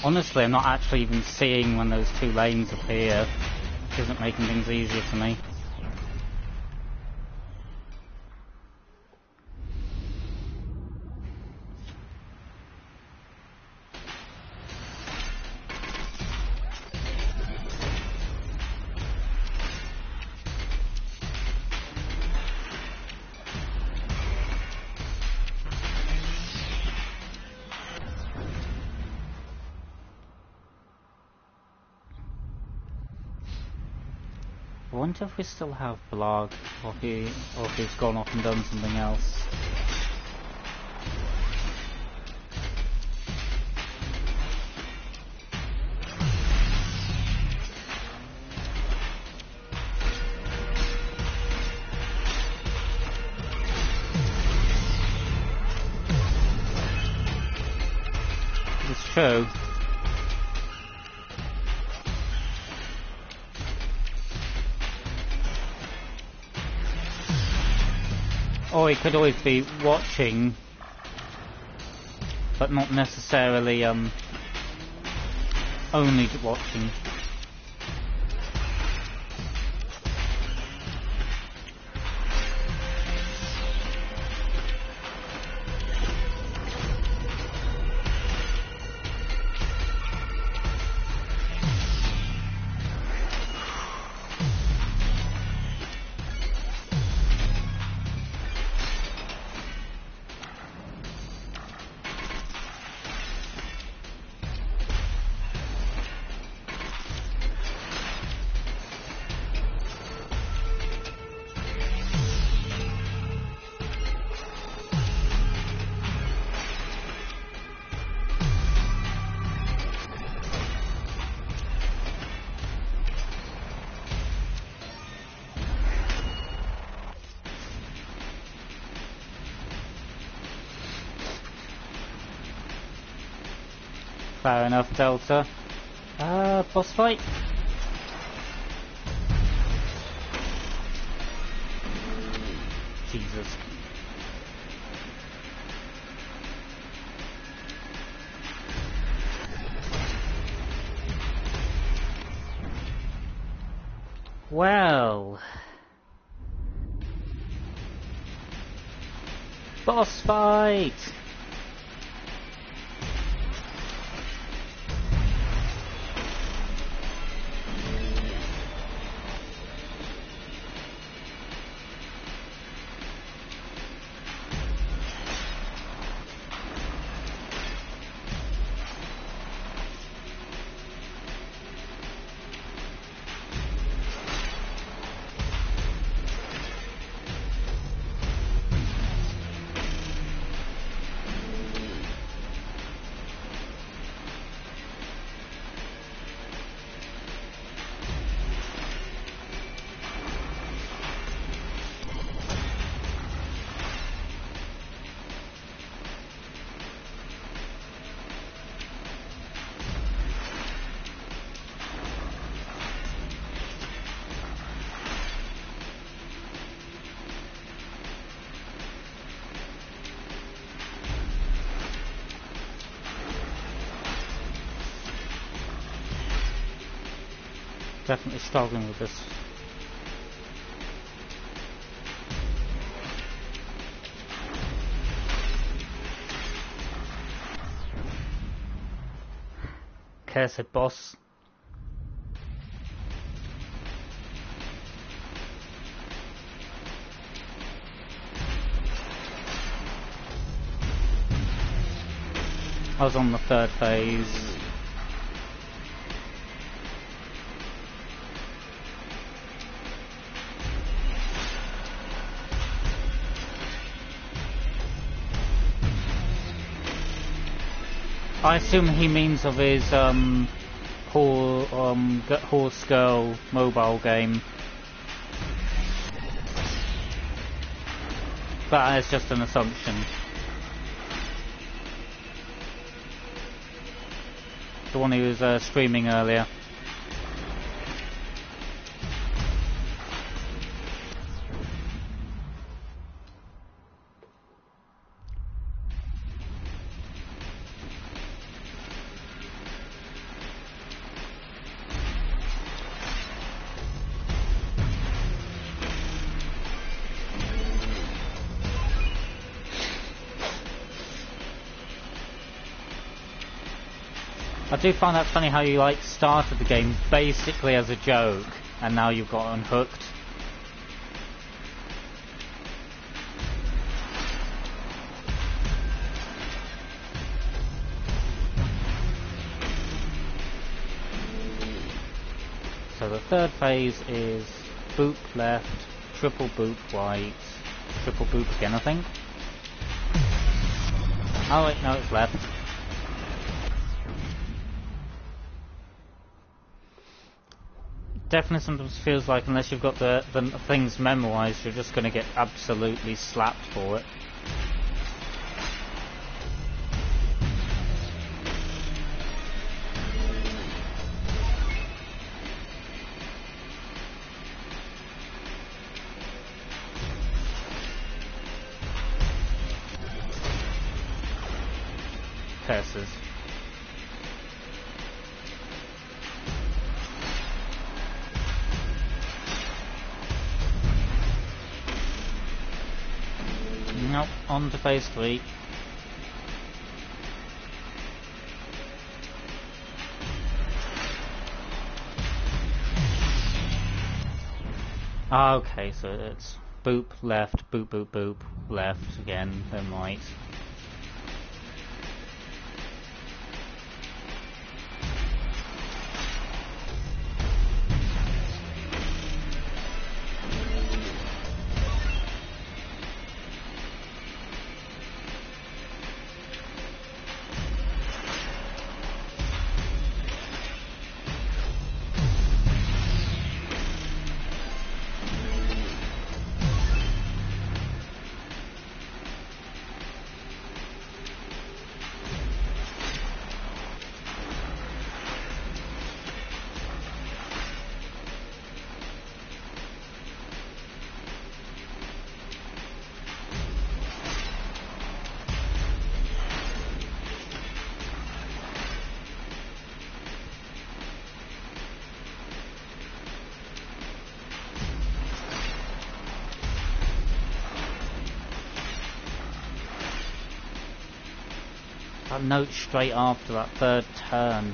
A: Honestly, I'm not actually even seeing when those two lanes appear, which isn't making things easier for me. I wonder if we still have Blag, or if he's gone off and done something else. It's true. Or he could always be watching, but not necessarily only watching. Fair enough, Delta. Boss fight? Jesus. Well... boss fight! Definitely struggling with this. Cursed boss. I was on the third phase. I assume he means of his horse girl mobile game. But that's just an assumption. The one who was streaming earlier. I do find that funny how you like started the game basically as a joke and now you've got unhooked. So the third phase is boop left, triple boop right, triple boop again I think. Oh wait, no, it's left. Definitely sometimes feels like unless you've got the things memorised, you're just going to get absolutely slapped for it. Curses. Nope, on to phase 3. Okay, so it's boop, left, boop, boop, boop, left again, then right. That note straight after that third turn.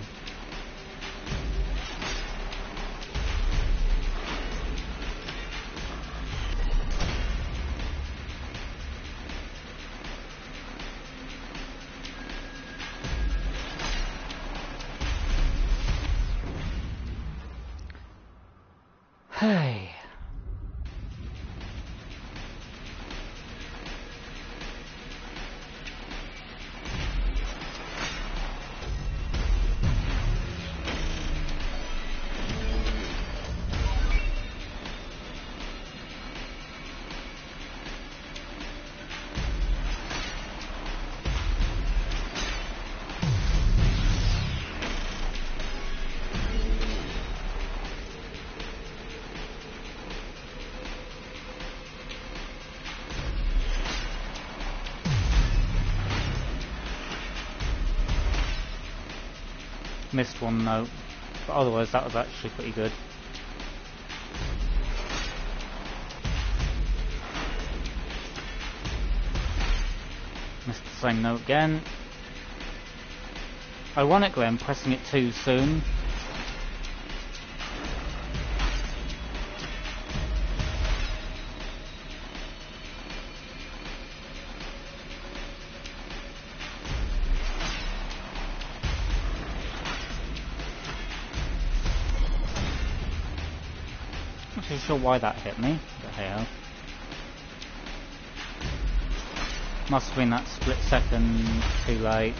A: Hey. Missed one note, but otherwise that was actually pretty good. Missed the same note again. Ironically, I'm pressing it too soon. Not too sure why that hit me, but hey-ho. Must have been that split second too late.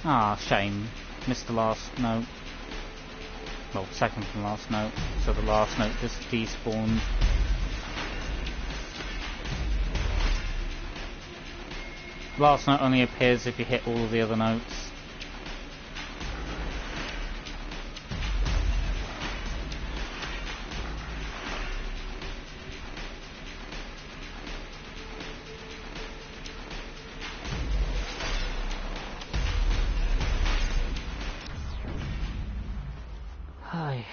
A: Ah, shame. Missed the last note. Well, second from last note. So the last note just despawned. Last note only appears if you hit all of the other notes. Hi.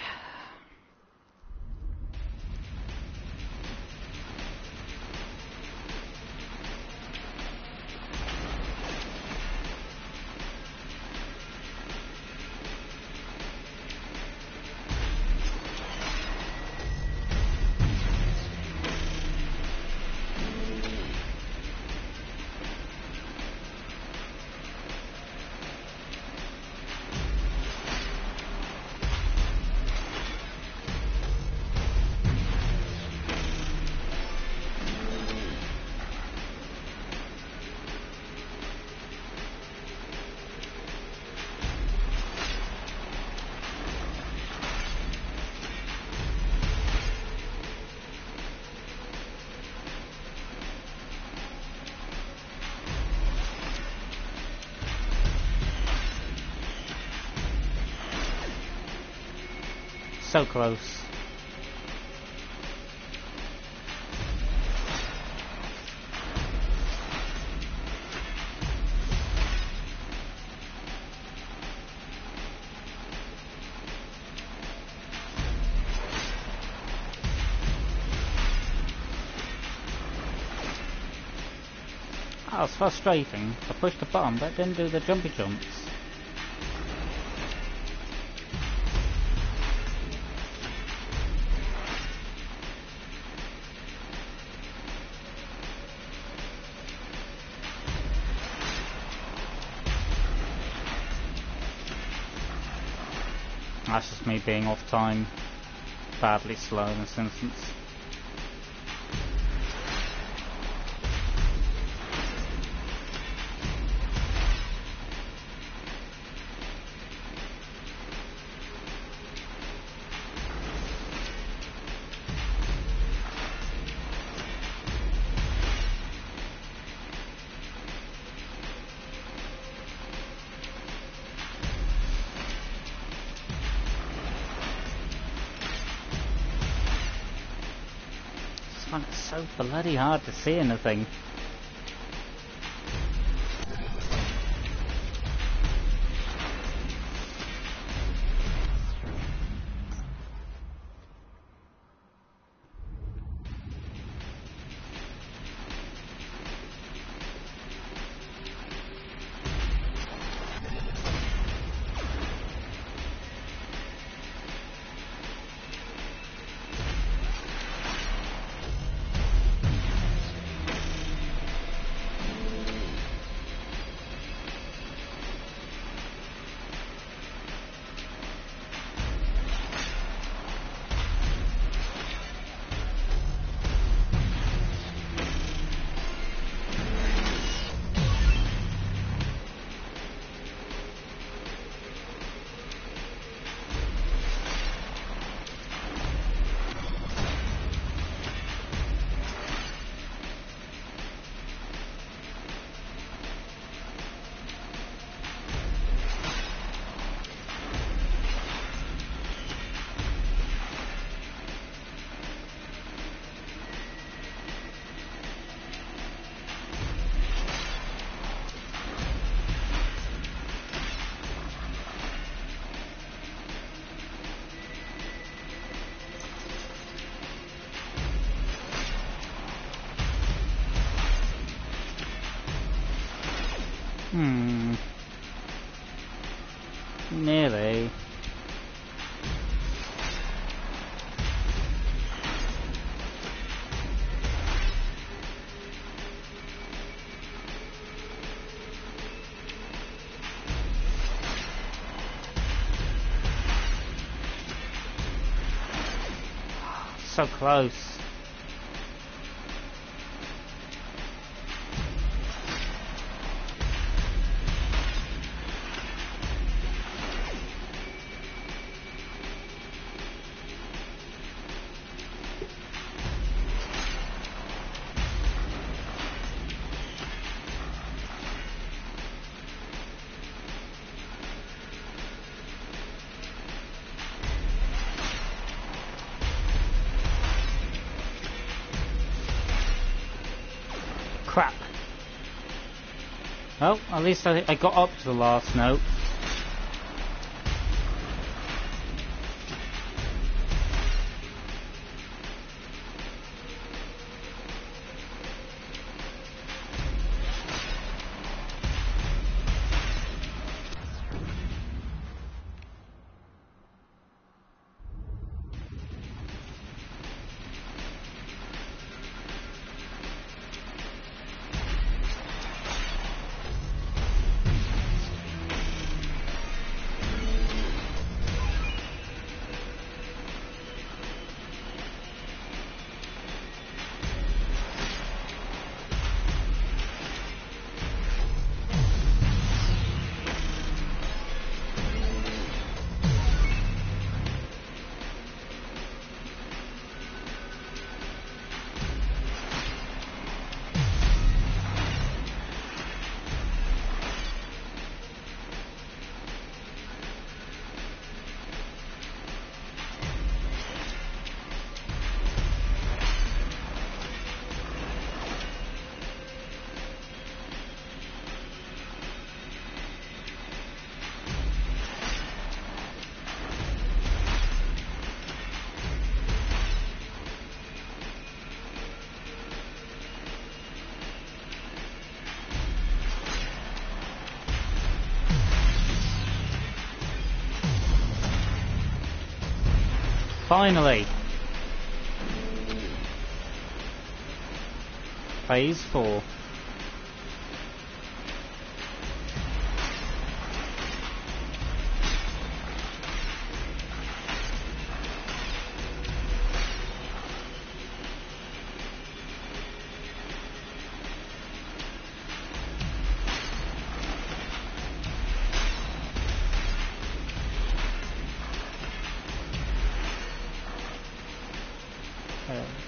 A: So close. That was frustrating. I pushed the button but it didn't do the jumpy jumps. That's just me being off time. Badly slow in this instance. It's so bloody hard to see anything. Nearly. So close. Well, at least I got up to the last note. Finally! Phase 4.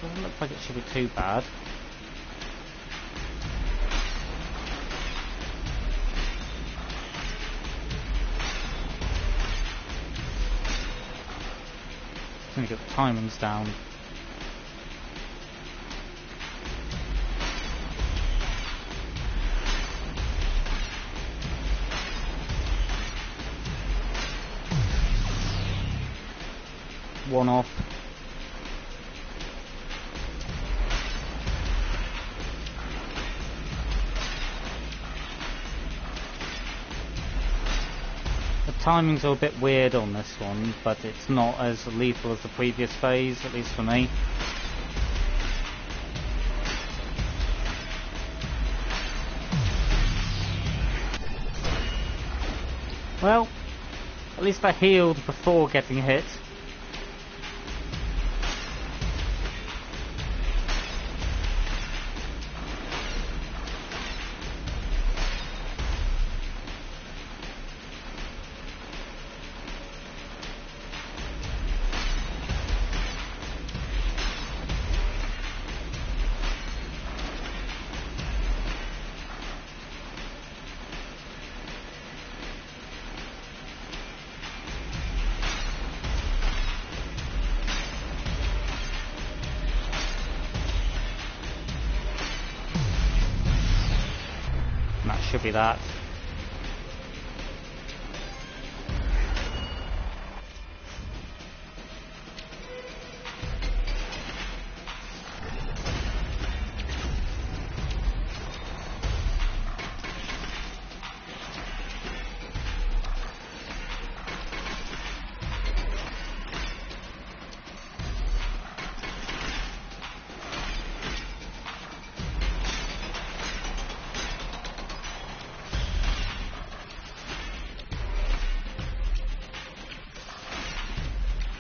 A: Doesn't look like it should be too bad. Just gonna get the timings down. One off. Timings are a bit weird on this one, but it's not as lethal as the previous phase, at least for me. Well, at least I healed before getting hit. That should be that.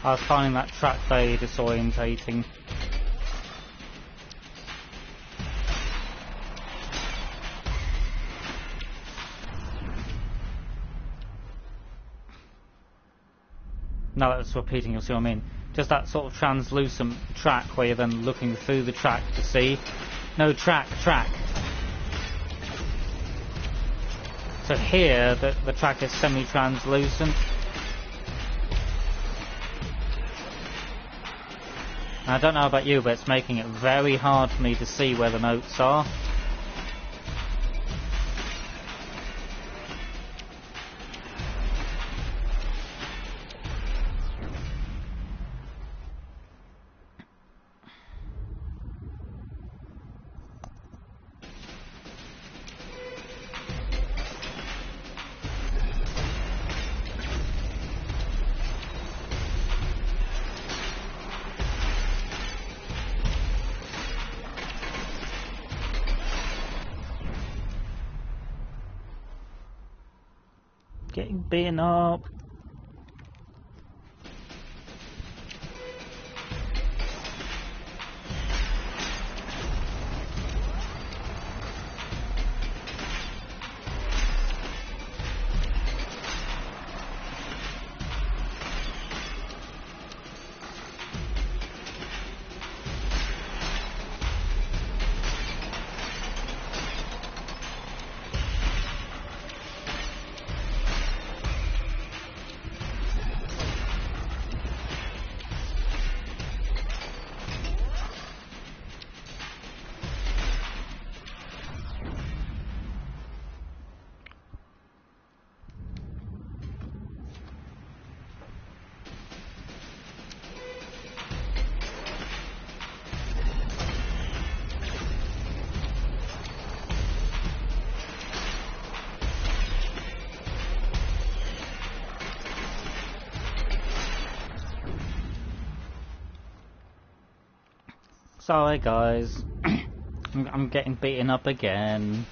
A: I was finding that track very disorientating. Now that it's repeating, you'll see what I mean. Just that sort of translucent track where you're then looking through the track to see. No, track. So here, the track is semi-translucent. I don't know about you, but it's making it very hard for me to see where the notes are. Getting beaten up. Sorry guys, I'm getting beaten up again.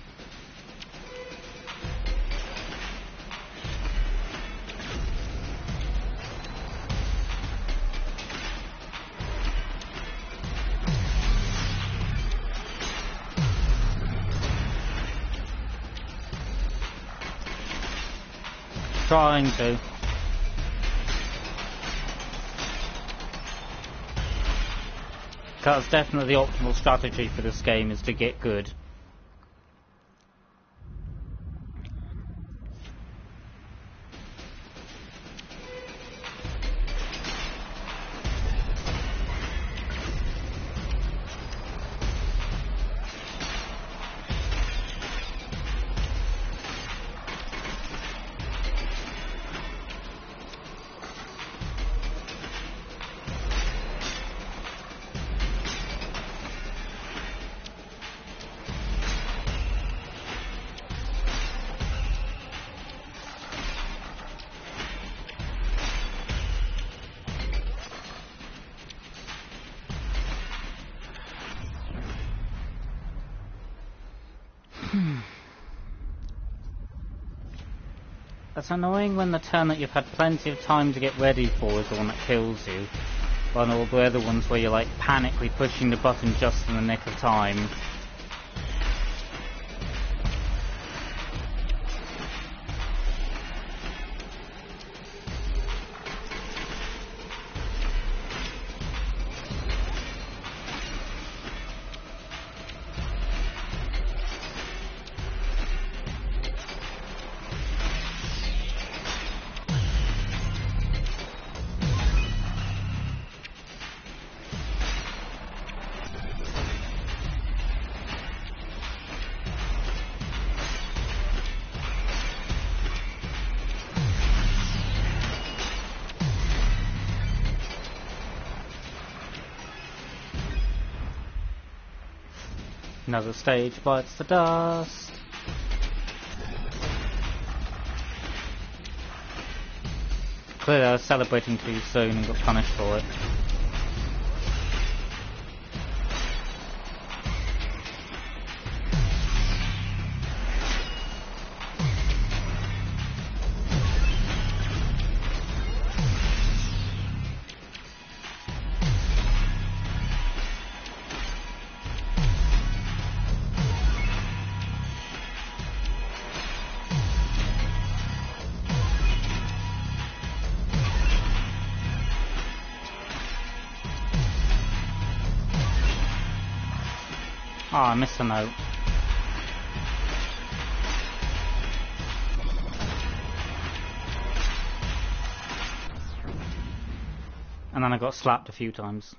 A: Trying to. Because definitely the optimal strategy for this game is to get good. It's annoying when the turn that you've had plenty of time to get ready for is the one that kills you. While all the other ones where you're like panically pushing the button just in the nick of time. Another stage bites the dust. Clearly I was celebrating too soon and got punished for it. Oh, I missed a note. And then I got slapped a few times.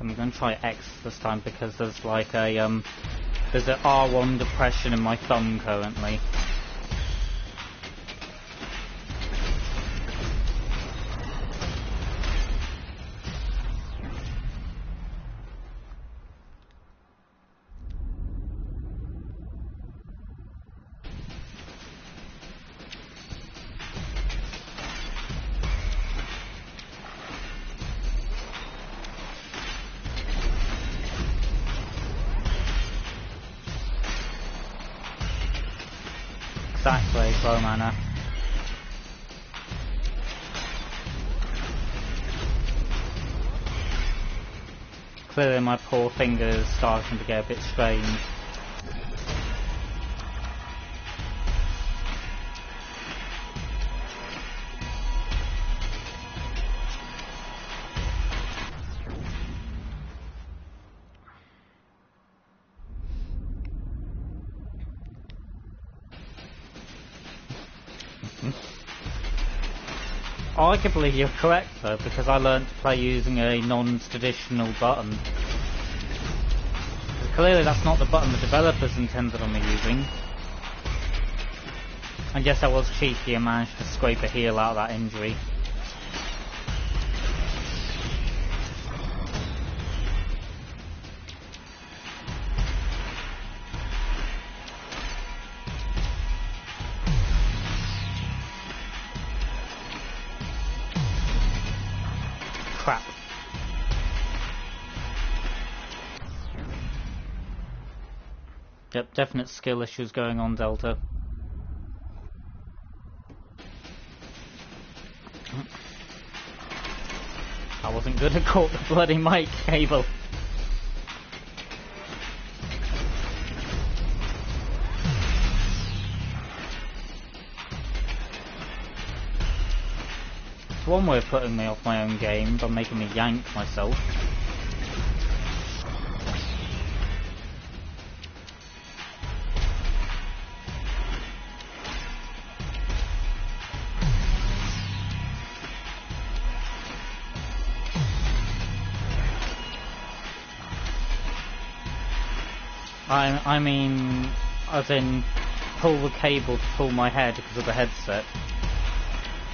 A: I'm going to try X this time because there's like a there's an R1 depression in my thumb currently. Exactly, slow mana. Clearly my poor fingers starting to get a bit strained. Arguably you're correct though, because I learned to play using a non-traditional button. Clearly that's not the button the developers intended on me using. And yes, I was cheeky and managed to scrape a heal out of that injury. Crap. Yep, definite skill issues going on, Delta. I wasn't good at caught the bloody mic cable. It's one way of putting me off my own game by making me yank myself. I mean, as in, pull the cable to pull my head because of the headset.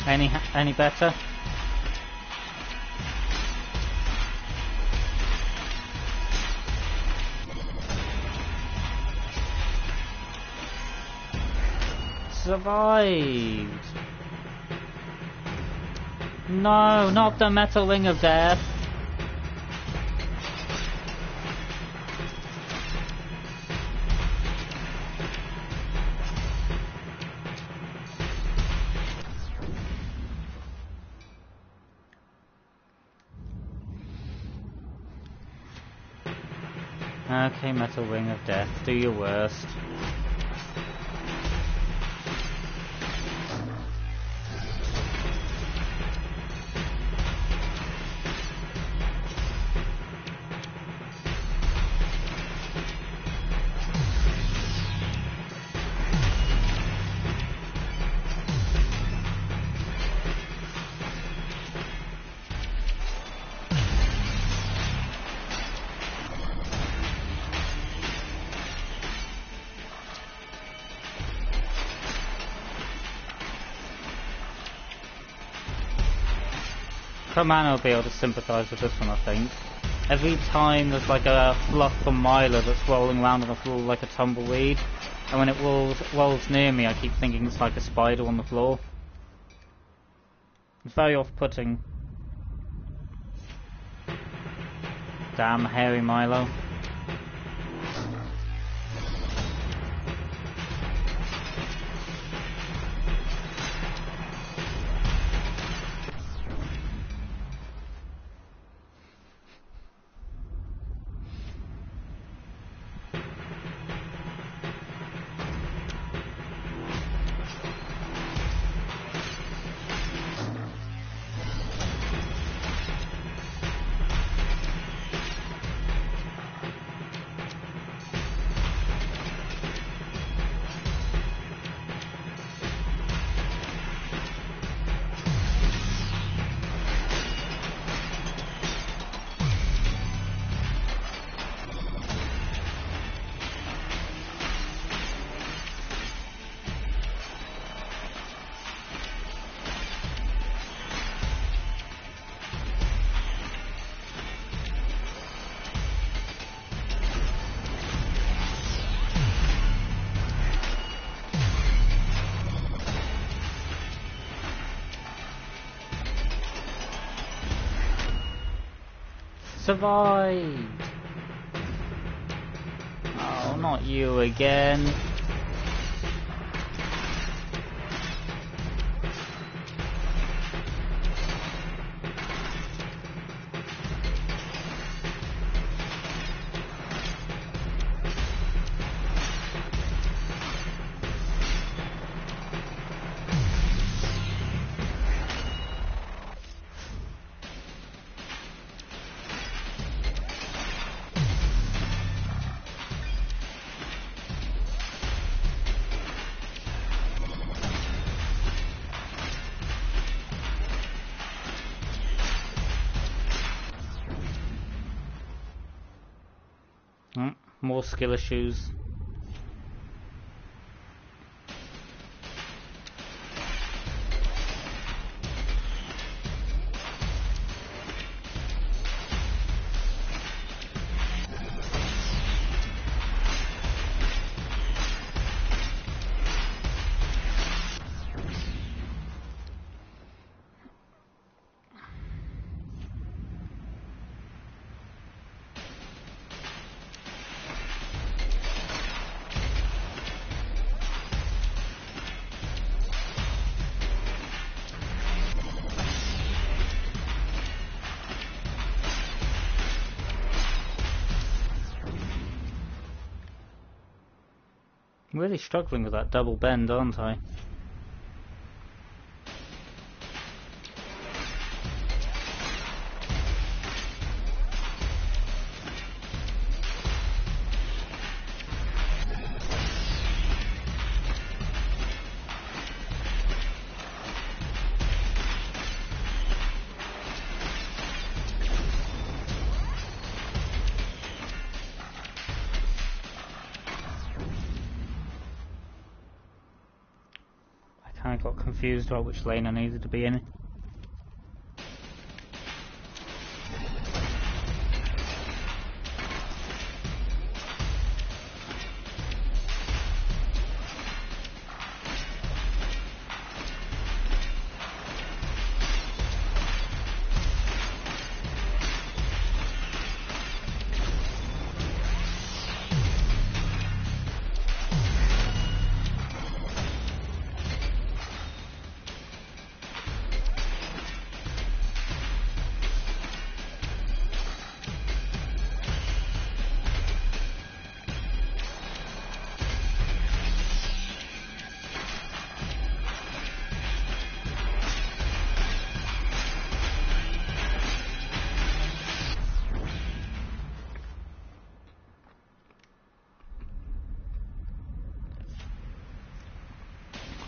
A: Any better? Survived! No, not the metal ring of death! Okay, metal ring of death, do your worst. Commander will be able to sympathise with this one, I think. Every time there's like a fluff from Milo that's rolling around on the floor like a tumbleweed, and when it rolls near me, I keep thinking it's like a spider on the floor. It's very off-putting. Damn hairy Milo. Survived! Oh, not you again. More skill issues. I'm really struggling with that double bend, aren't I? I got confused about which lane I needed to be in.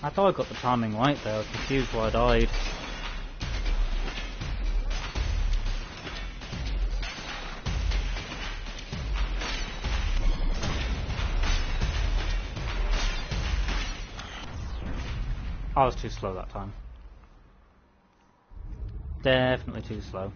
A: I thought I got the timing right there, I was confused why I died. I was too slow that time. Definitely too slow.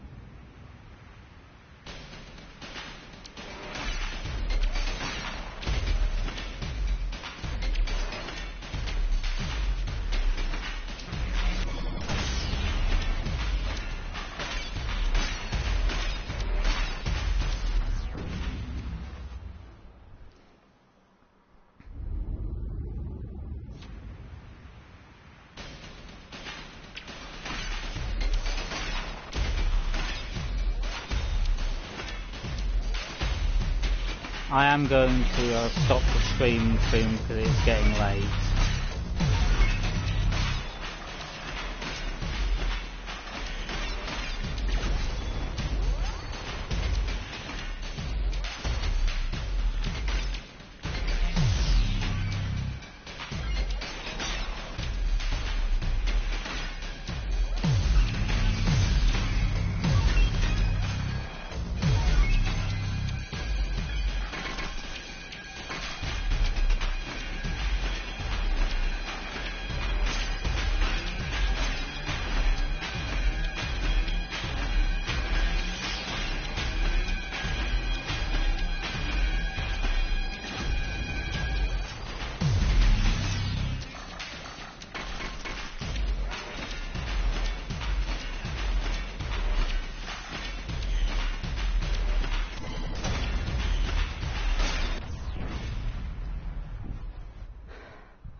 A: I am going to stop the stream soon because it's getting late.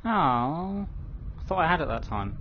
A: Oh, I thought I had it that time.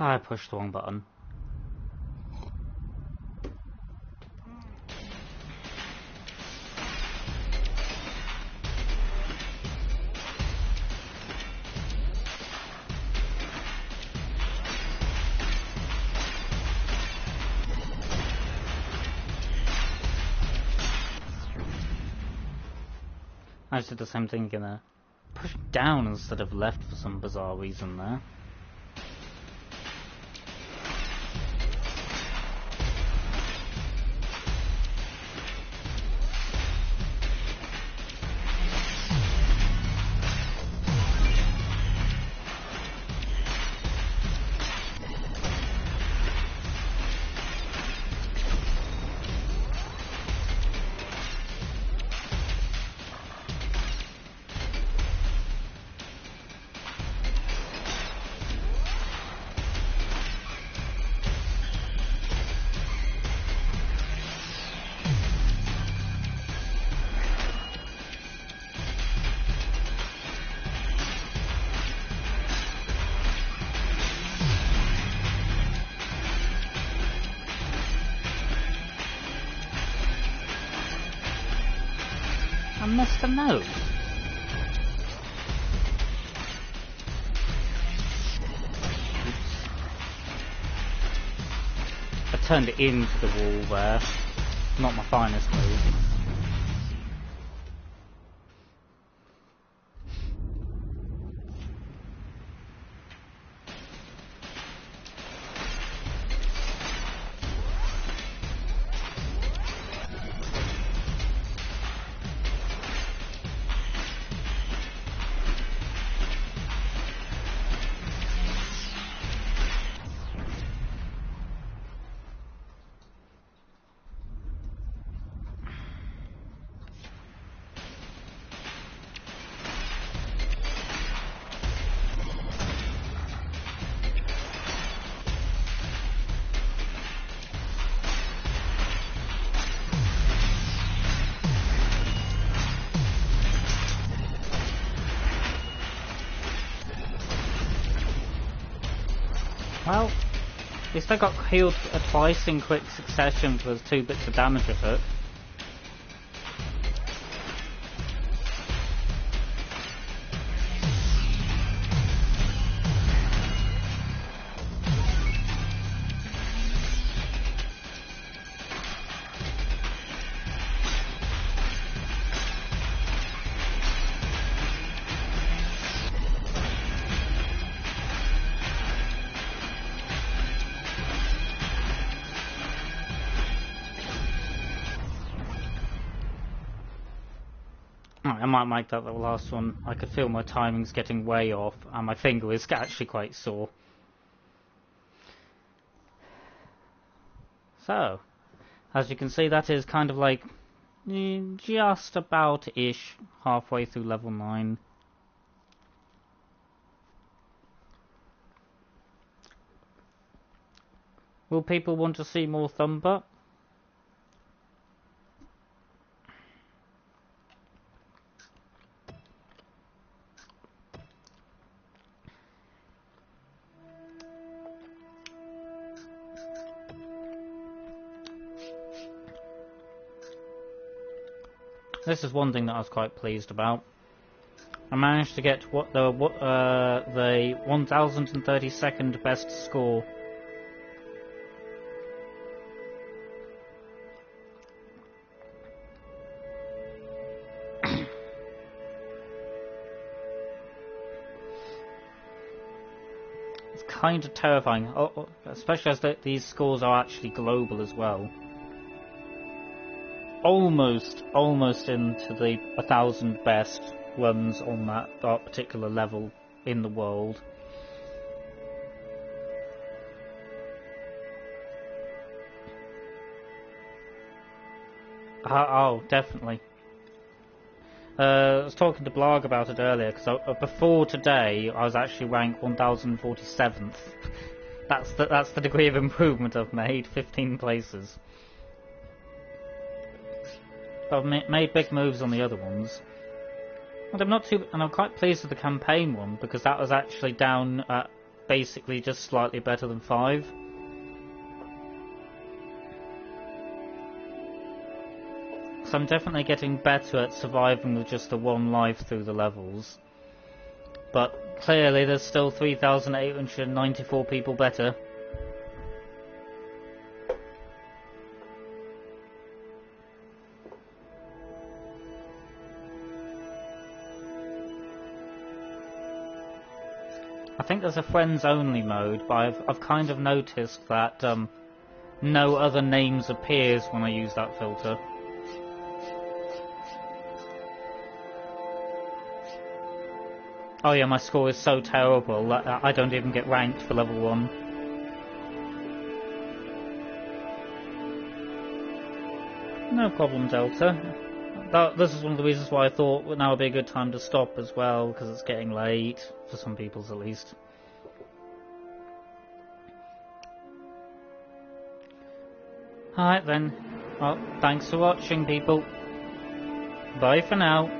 A: I pushed the wrong button. I just did the same thing again there. Push down instead of left for some bizarre reason there. I missed a note. Oops. I turned it into the wall there. Not my finest move. Well, at least I got healed twice in quick succession for those 2 bits of damage I took. I might make that the last one. I could feel my timing's getting way off, and my finger is actually quite sore. So, as you can see, that is kind of like just about-ish halfway through level 9. Will people want to see more Thumper? This is one thing that I was quite pleased about. I managed to get the 1032nd best score. It's kind of terrifying, especially as these scores are actually global as well. Almost into the 1,000 best runs on that particular level in the world. Oh, definitely. I was talking to Blarg about it earlier, because before today I was actually ranked 1047th. That's the degree of improvement I've made, 15 places. But I've made big moves on the other ones. And I'm quite pleased with the campaign one, because that was actually down at basically just slightly better than 5. So I'm definitely getting better at surviving with just the 1 life through the levels. But clearly there's still 3,894 people better. I think there's a friends only mode, but I've kind of noticed that no other names appears when I use that filter. Oh yeah, my score is so terrible that I don't even get ranked for level 1. No problem, Delta. This is one of the reasons why I thought now would be a good time to stop as well, because it's getting late, for some people's at least. Alright then. Well, thanks for watching, people. Bye for now.